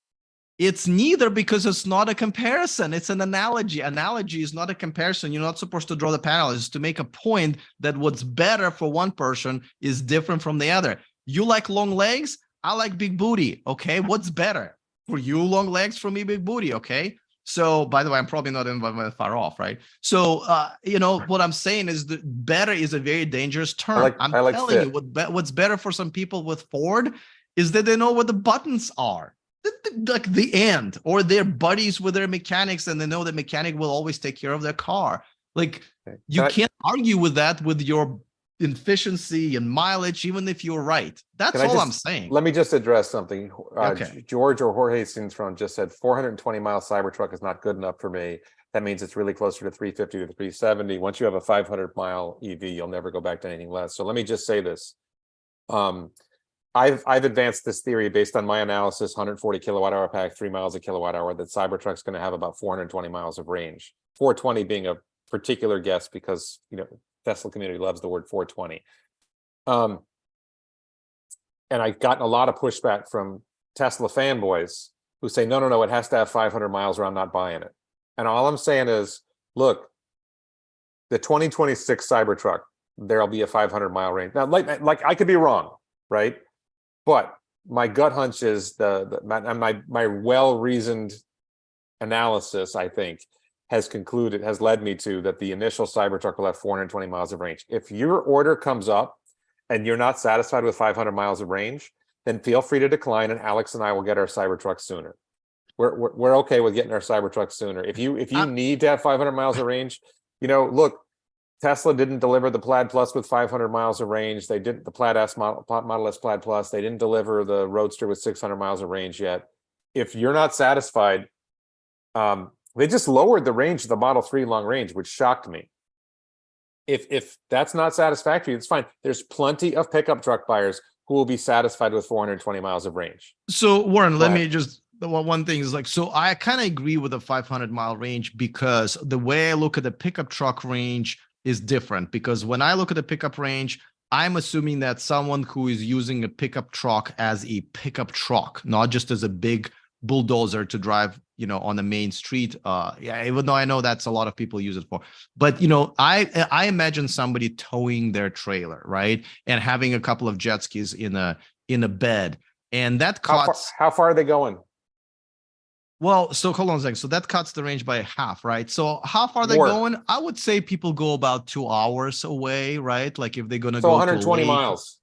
It's neither, because it's not a comparison. It's an analogy. Analogy is not a comparison. You're not supposed to draw the parallel. It's to make a point that what's better for one person is different from the other. You like long legs. I like big booty. Okay. What's better for you? Long legs, for me, big booty. Okay. So, by the way, I'm probably not even far off, right? So, what I'm saying is that better is a very dangerous term. I'm telling you what's better for some people with Ford is that they know what the buttons are. Like the end, or they're buddies with their mechanics and they know the mechanic will always take care of their car. Like you can't argue with that with your efficiency and mileage, even if you're right. That's all I'm saying. Let me just address something. Okay. George or Jorge Sinstron just said 420 mile Cybertruck is not good enough for me. That means it's really closer to 350 to 370. Once you have a 500 mile EV, you'll never go back to anything less. So let me just say this. I've advanced this theory based on my analysis, 140 kilowatt hour pack, 3 miles a kilowatt hour, that Cybertruck's going to have about 420 miles of range. 420 being a particular guess because, Tesla community loves the word 420. And I've gotten a lot of pushback from Tesla fanboys who say, no, it has to have 500 miles or I'm not buying it. And all I'm saying is, look, the 2026 Cybertruck, there'll be a 500 mile range. Now, like I could be wrong, right? But my gut hunch is my well-reasoned analysis, I think, has led me to that the initial Cybertruck will have 420 miles of range. If your order comes up and you're not satisfied with 500 miles of range, then feel free to decline, and Alex and I will get our Cybertruck sooner. We're okay with getting our Cybertruck sooner. If you need to have 500 miles of range, look. Tesla didn't deliver the Plaid Plus with 500 miles of range. They didn't the Plaid S Model S Plaid Plus. They didn't deliver the Roadster with 600 miles of range yet. If you're not satisfied, they just lowered the range of the Model 3 long range, which shocked me. If that's not satisfactory, it's fine. There's plenty of pickup truck buyers who will be satisfied with 420 miles of range. So Warren, let me just. One thing is so I kind of agree with the 500 mile range, because the way I look at the pickup truck range is different. Because when I look at the pickup range, I'm assuming that someone who is using a pickup truck as a pickup truck, not just as a big bulldozer to drive, on the main street. Even though I know that's a lot of people use it for, but I imagine somebody towing their trailer, right, and having a couple of jet skis in a bed, and that cuts. How far are they going? Well, so hold on a second. So that cuts the range by half, right? So how far are they going? I would say people go about 2 hours away, right? Like if they're going to go 120 miles.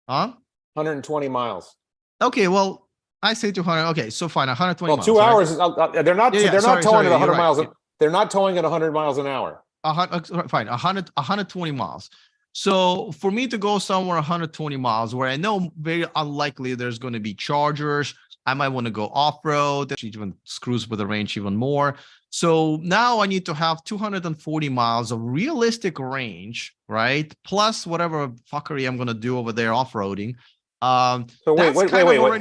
Huh? 120 miles. Okay, well, I say 200. Okay, so fine, 120 miles. 2 hours. Right? They're not towing at 100 miles. They're not towing at 100 miles an hour. Fine, 120 miles. So for me to go somewhere 120 miles, where I know very unlikely there's going to be chargers, I might want to go off-road, that even screws with the range even more. So now I need to have 240 miles of realistic range, right? Plus whatever fuckery I'm going to do over there off-roading. So wait,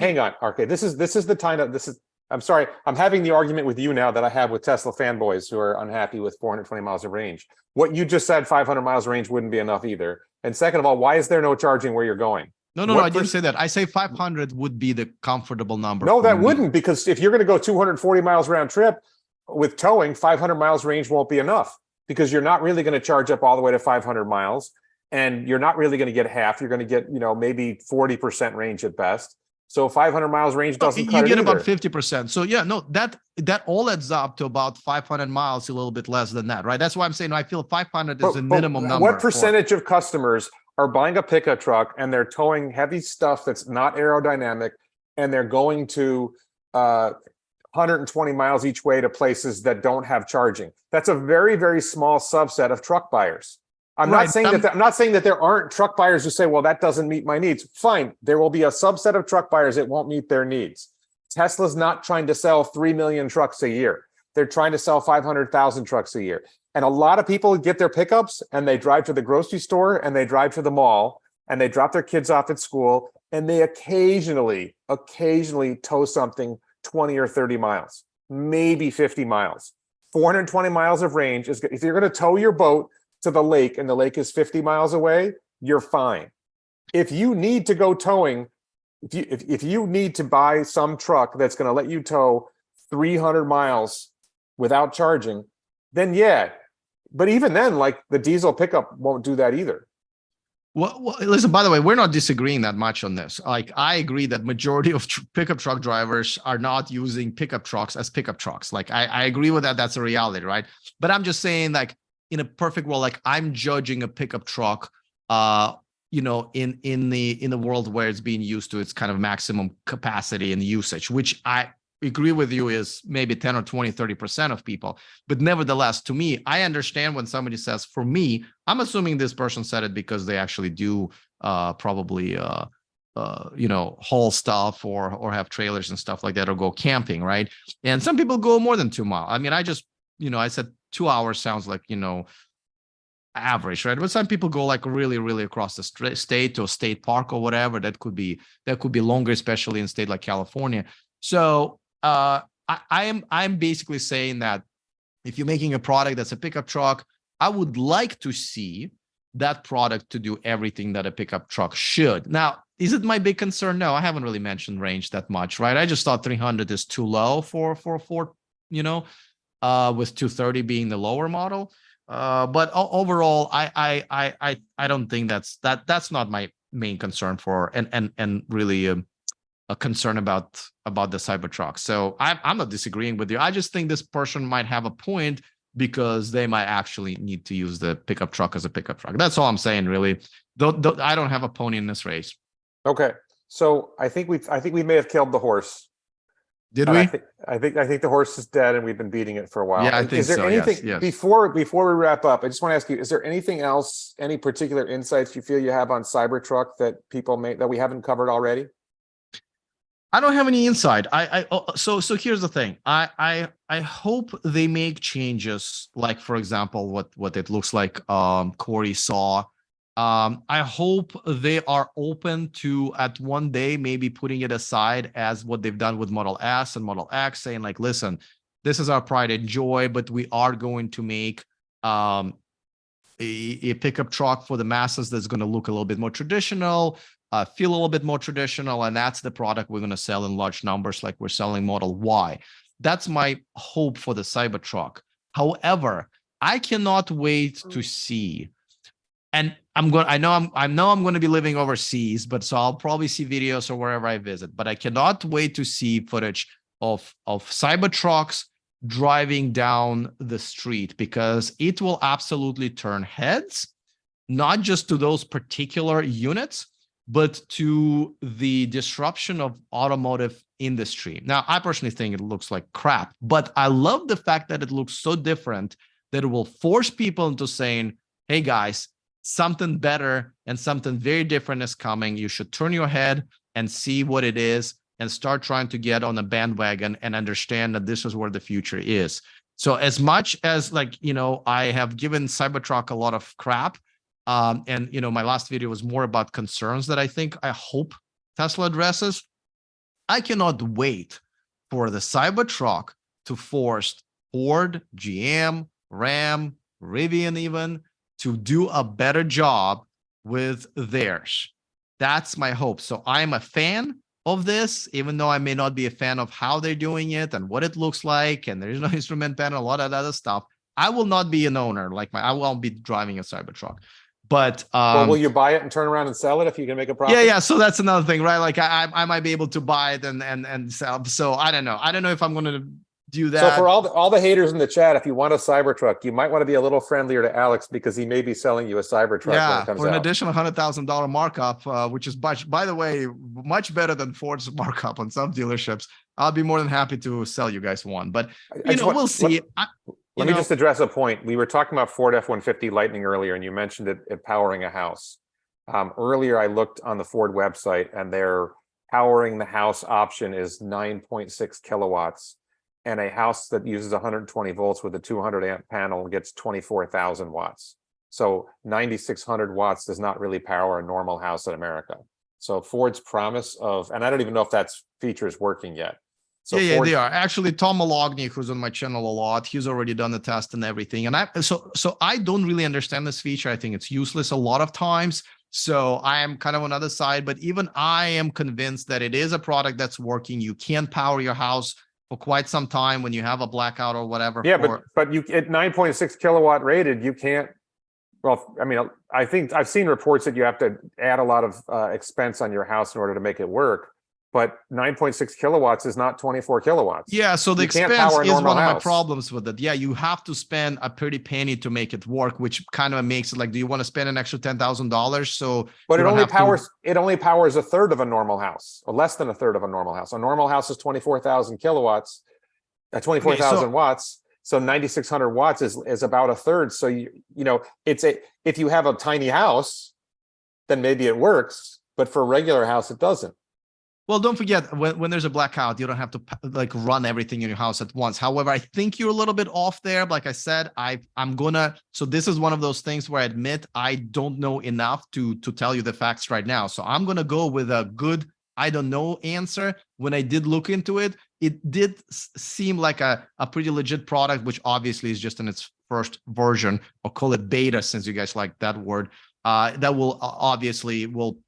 hang on. Okay, this is the time of I'm sorry, I'm having the argument with you now that I have with Tesla fanboys who are unhappy with 420 miles of range. What you just said, 500 miles of range wouldn't be enough either. And second of all, why is there no charging where you're going? No, I didn't say that. I say 500 would be the comfortable number. No, that wouldn't, because if you're going to go 240 miles round trip with towing, 500 miles range won't be enough, because you're not really going to charge up all the way to 500 miles, and you're not really going to get half. You're going to get, maybe 40% range at best. So 500 miles range doesn't cut it. You get either. about 50%. So yeah, no, that all adds up to about 500 miles, a little bit less than that, right? That's why I'm saying I feel 500 is a minimum number. What percentage of customers are buying a pickup truck and they're towing heavy stuff that's not aerodynamic, and they're going to 120 miles each way to places that don't have charging? That's a very, very small subset of truck buyers. I'm not saying that there aren't truck buyers who say, well, that doesn't meet my needs. Fine. There will be a subset of truck buyers that won't meet their needs. Tesla's not trying to sell 3 million trucks a year. They're trying to sell 500,000 trucks a year. And a lot of people get their pickups and they drive to the grocery store and they drive to the mall and they drop their kids off at school, and they occasionally tow something 20 or 30 miles, maybe 50 miles. 420 miles of range is if you're going to tow your boat to the lake and the lake is 50 miles away, you're fine. If you need to go towing, if you need to buy some truck that's going to let you tow 300 miles without charging, then yeah. But even then, like the diesel pickup won't do that either. Well, listen, by the way, we're not disagreeing that much on this. Like, I agree that majority of pickup truck drivers are not using pickup trucks as pickup trucks. Like, I agree with that. That's a reality, right? But I'm just saying, like, in a perfect world, like I'm judging a pickup truck, you know, in the world where it's being used to its kind of maximum capacity and usage, which I agree with you is maybe 10 or 20, 30% of people. But nevertheless, to me, I understand when somebody says, for me, I'm assuming this person said it because they actually do probably, you know, haul stuff or have trailers and stuff like that, or go camping, right? And some people go more than 2 miles. I mean, I just, you know, I said 2 hours sounds like, you know, average, right? But some people go like really, really across the state to a state park or whatever. That could be longer, especially in a state like California. So I'm basically saying that if you're making a product that's a pickup truck, I would like to see that product to do everything that a pickup truck should. Now, is it my big concern? No, I haven't really mentioned range that much, right? I just thought 300 is too low for Ford, you know, with 230 being the lower model. But overall, I don't think that's not my main concern for and really a concern about the Cybertruck. So I'm not disagreeing with you. I just think this person might have a point because they might actually need to use the pickup truck as a pickup truck. That's all I'm saying, really. I don't have a pony in this race. Okay, so I think we may have killed the horse. Did we? I think the horse is dead, and we've been beating it for a while. Yeah, I think is there so. anything Yes. before we wrap up? I just want to ask you: is there anything else, any particular insights you feel you have on Cybertruck that that we haven't covered already? I don't have any insight. So here's the thing. I hope they make changes, like, for example, what it looks like Corey saw. I hope they are open to, at one day, maybe putting it aside as what they've done with Model S and Model X, saying like, listen, this is our pride and joy, but we are going to make a pickup truck for the masses that's going to look a little bit more traditional, feel a little bit more traditional, and that's the product we're going to sell in large numbers, like we're selling Model Y. That's my hope for the Cybertruck. However, I cannot wait to see, and I know I'm going to be living overseas, but so I'll probably see videos or wherever I visit. But I cannot wait to see footage of Cybertrucks driving down the street, because it will absolutely turn heads, not just to those particular units, but to the disruption of automotive industry. Now, I personally think it looks like crap, but I love the fact that it looks so different that it will force people into saying, hey guys, something better and something very different is coming. You should turn your head and see what it is and start trying to get on a bandwagon and understand that this is where the future is. So as much as, like, you know, I have given Cybertruck a lot of crap, and, you know, my last video was more about concerns that I hope Tesla addresses, I cannot wait for the Cybertruck to force Ford, GM, Ram, Rivian even to do a better job with theirs. That's my hope. So I'm a fan of this, even though I may not be a fan of how they're doing it and what it looks like, and there's no instrument panel, a lot of other stuff. I will not be an owner, like I won't be driving a Cybertruck. But well, will you buy it and turn around and sell it if you can make a profit? Yeah. So that's another thing, right? Like I might be able to buy it and sell. So I don't know. I don't know if I'm going to do that. So for all the haters in the chat, if you want a Cybertruck, you might want to be a little friendlier to Alex, because he may be selling you a Cybertruck when it comes out. For an additional $100,000 markup, which is, by the way, much better than Ford's markup on some dealerships. I'll be more than happy to sell you guys one. But we'll see. Let me just address a point. We were talking about Ford F-150 Lightning earlier, and you mentioned it powering a house. Earlier, I looked on the Ford website, and their powering the house option is 9.6 kilowatts. And a house that uses 120 volts with a 200 amp panel gets 24,000 watts. So 9,600 watts does not really power a normal house in America. So Ford's promise of, and I don't even know if that feature is working yet. So yeah, Ford, they are. Actually, Tom Malogny, who's on my channel a lot, he's already done the test and everything. And so I don't really understand this feature. I think it's useless a lot of times. So I am kind of on the other side, but even I am convinced that it is a product that's working. You can power your house for quite some time when you have a blackout or whatever. yeah, but you at 9.6 kilowatt rated, you can't. Well, I mean, I think I've seen reports that you have to add a lot of expense on your house in order to make it work. But 9.6 kilowatts is not 24 kilowatts. Yeah, so the You can't expense power a is one normal of my house. problems with it. Yeah, you have to spend a pretty penny to make it work, which kind of makes it like, do you want to spend an extra $10,000? So, But you it don't only have to- powers a third of a normal house, or less than a third of a normal house. A normal house is 24,000 kilowatts, 24,000 watts. So 9,600 watts is about a third. So you know, if you have a tiny house, then maybe it works, but for a regular house, it doesn't. Well, don't forget, when there's a blackout, you don't have to like run everything in your house at once. However, I think you're a little bit off there. Like I said, so this is one of those things where I admit I don't know enough to tell you the facts right now. So I'm going to go with a good, I don't know answer. When I did look into it, it did seem like a pretty legit product, which obviously is just in its first version, or call it beta, since you guys like that word. That will obviously will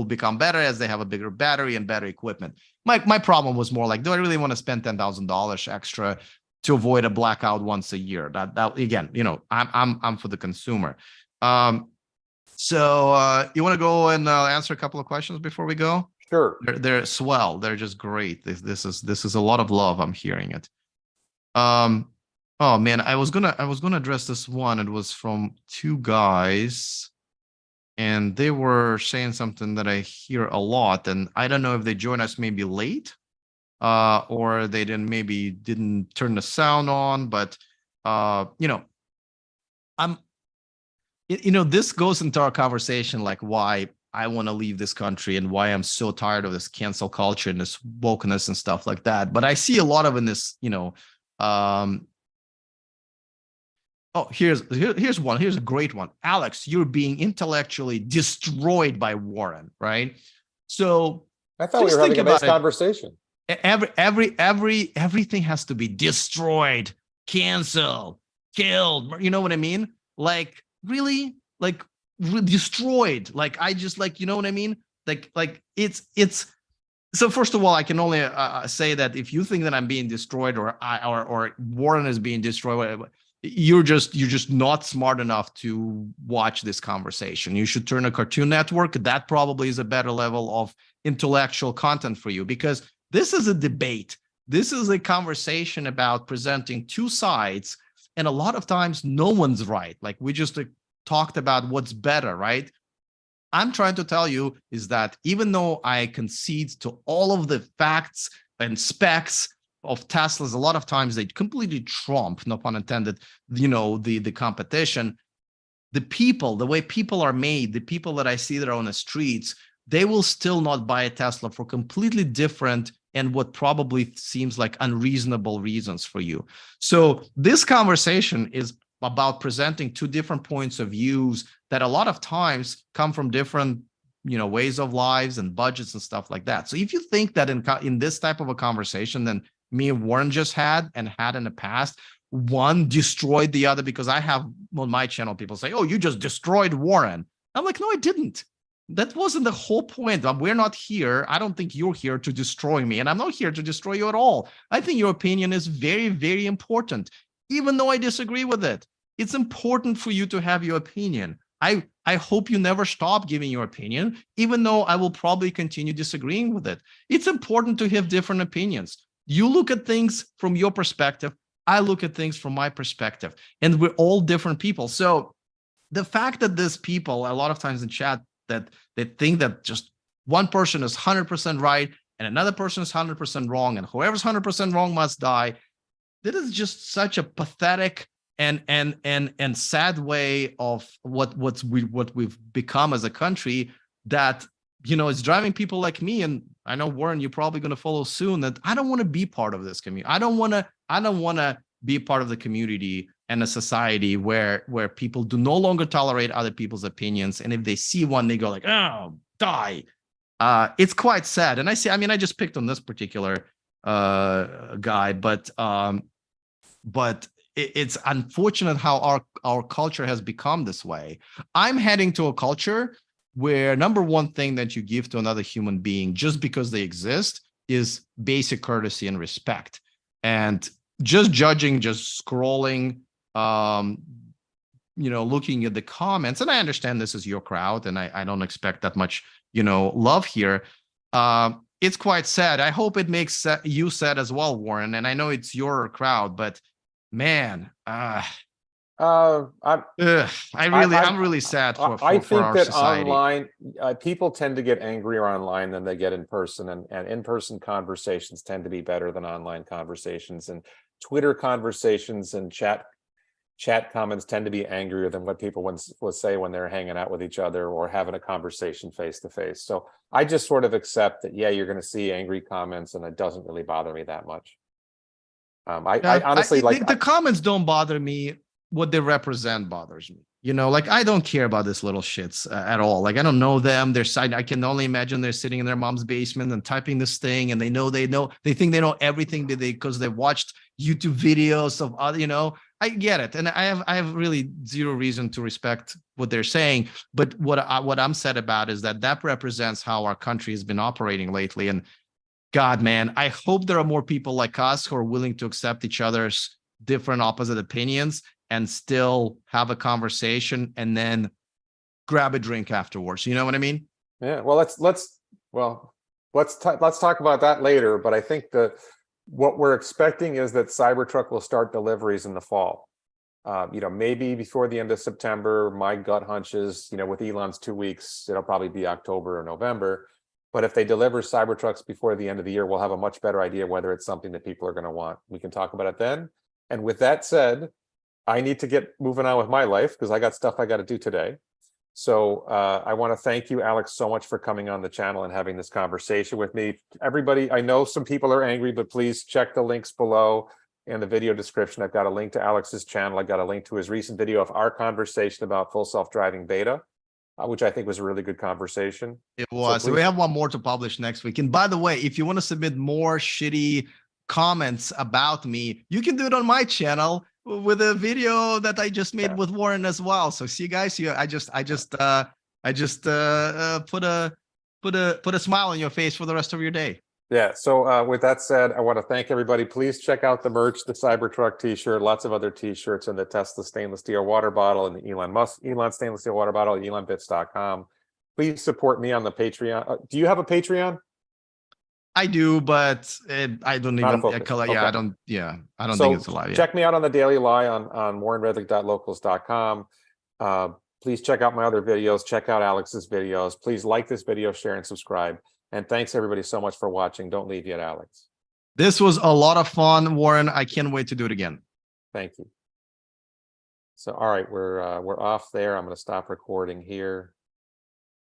become better as they have a bigger battery and better equipment. My problem was more like, do I really want to spend $10,000 extra to avoid a blackout once a year? That again, you know, I'm for the consumer. So you want to go and answer a couple of questions before we go? Sure. They're swell. They're just great. This is a lot of love. I'm hearing it. Oh man, I was gonna address this one. It was from two guys, and they were saying something that I hear a lot, and I don't know if they joined us maybe late, or they didn't turn the sound on, but you know, this goes into our conversation, like why I want to leave this country and why I'm so tired of this cancel culture and this wokeness and stuff like that. But I see a lot of in this, you know, oh, here's one. Here's a great one. Alex, you're being intellectually destroyed by Warren, right? So I thought we were having a nice conversation. Everything has to be destroyed, canceled, killed. You know what I mean? Like really, like destroyed. Like I just like, you know what I mean? Like it's. So first of all, I can only say that if you think that I'm being destroyed or Warren is being destroyed, you're just not smart enough to watch this conversation. You should turn to Cartoon Network. That probably is a better level of intellectual content for you, because this is a debate. This is a conversation about presenting two sides, and a lot of times no one's right. Like we just talked about what's better, right? I'm trying to tell you is that even though I concede to all of the facts and specs of Teslas, a lot of times they completely trump, no pun intended, you know, the competition. The people, the way people are made, the people that I see that are on the streets, they will still not buy a Tesla for completely different and what probably seems like unreasonable reasons for you. So this conversation is about presenting two different points of views that a lot of times come from different, you know, ways of lives and budgets and stuff like that. So if you think that in this type of a conversation, then me and Warren just had in the past, one destroyed the other, because I have on my channel people say, oh, you just destroyed Warren. I'm like, no, I didn't. That wasn't the whole point. We're not here. I don't think you're here to destroy me, and I'm not here to destroy you at all. I think your opinion is very, very important. Even though I disagree with it, it's important for you to have your opinion. I hope you never stop giving your opinion, even though I will probably continue disagreeing with it. It's important to have different opinions. You look at things from your perspective. I look at things from my perspective, and we're all different people. So the fact that there's people a lot of times in chat that they think that just one person is 100% right and another person is 100% wrong, and whoever's 100% wrong must die. That is just such a pathetic and sad way of what we've become as a country, that, you know, it's driving people like me, and I know Warren, you're probably going to follow soon, that I don't want to be part of this community. I don't want to be part of the community and a society where people do no longer tolerate other people's opinions, and if they see one, they go like, oh, die. It's quite sad. And I just picked on this particular guy, but it's unfortunate how our culture has become this way. I'm heading to a culture where number one thing that you give to another human being just because they exist is basic courtesy and respect. And just judging, just scrolling, looking at the comments, and I understand this is your crowd, and I don't expect that much, love here. It's quite sad. I hope it makes you sad as well, Warren. And I know it's your crowd, but man, I'm really sad for I think our that society. online, people tend to get angrier online than they get in person, and in-person conversations tend to be better than online conversations, and Twitter conversations and chat comments tend to be angrier than what people will say when they're hanging out with each other or having a conversation face to face. So I just sort of accept that, yeah, you're going to see angry comments, and it doesn't really bother me that much. I honestly like the comments don't bother me. What they represent bothers me. Like I don't care about this little shits at all. Like I don't know them. I can only imagine they're sitting in their mom's basement and typing this thing, and they think they know everything because they've watched YouTube videos of other. I get it, and I have really zero reason to respect what they're saying. But what I'm sad about is that represents how our country has been operating lately. And God, man, I hope there are more people like us who are willing to accept each other's different, opposite opinions and still have a conversation and then grab a drink afterwards. You know what I mean? Yeah. Well, let's talk about that later. But I think what we're expecting is that Cybertruck will start deliveries in the fall. Maybe before the end of September. My gut hunch is, with Elon's 2 weeks, it'll probably be October or November. But if they deliver Cybertrucks before the end of the year, we'll have a much better idea whether it's something that people are going to want. We can talk about it then. And with that said, I need to get moving on with my life because I got stuff I got to do today. So I want to thank you, Alex, so much for coming on the channel and having this conversation with me. Everybody, I know some people are angry, but please check the links below in the video description. I've got a link to Alex's channel. I got a link to his recent video of our conversation about full self-driving beta, which I think was a really good conversation. It was. So we have one more to publish next week. And by the way, if you want to submit more shitty comments about me, you can do it on my channel with a video that I just made with Warren as well. So see you guys here. I just put a smile on your face for the rest of your day. Yeah. So with that said, I want to thank everybody. Please check out the merch, the Cybertruck t-shirt, lots of other t-shirts, and the Tesla stainless steel water bottle, and the Elon stainless steel water bottle at elonbits.com. Please support me on the Patreon. Do you have a Patreon? I do, but I don't even. Okay. I don't think it's alive. Check me out on the Daily Lie on warrenredlich.locals.com. Please check out my other videos. Check out Alex's videos. Please like this video, share, and subscribe. And thanks everybody so much for watching. Don't leave yet, Alex. This was a lot of fun, Warren. I can't wait to do it again. Thank you. So, all right, we're off there. I'm going to stop recording here.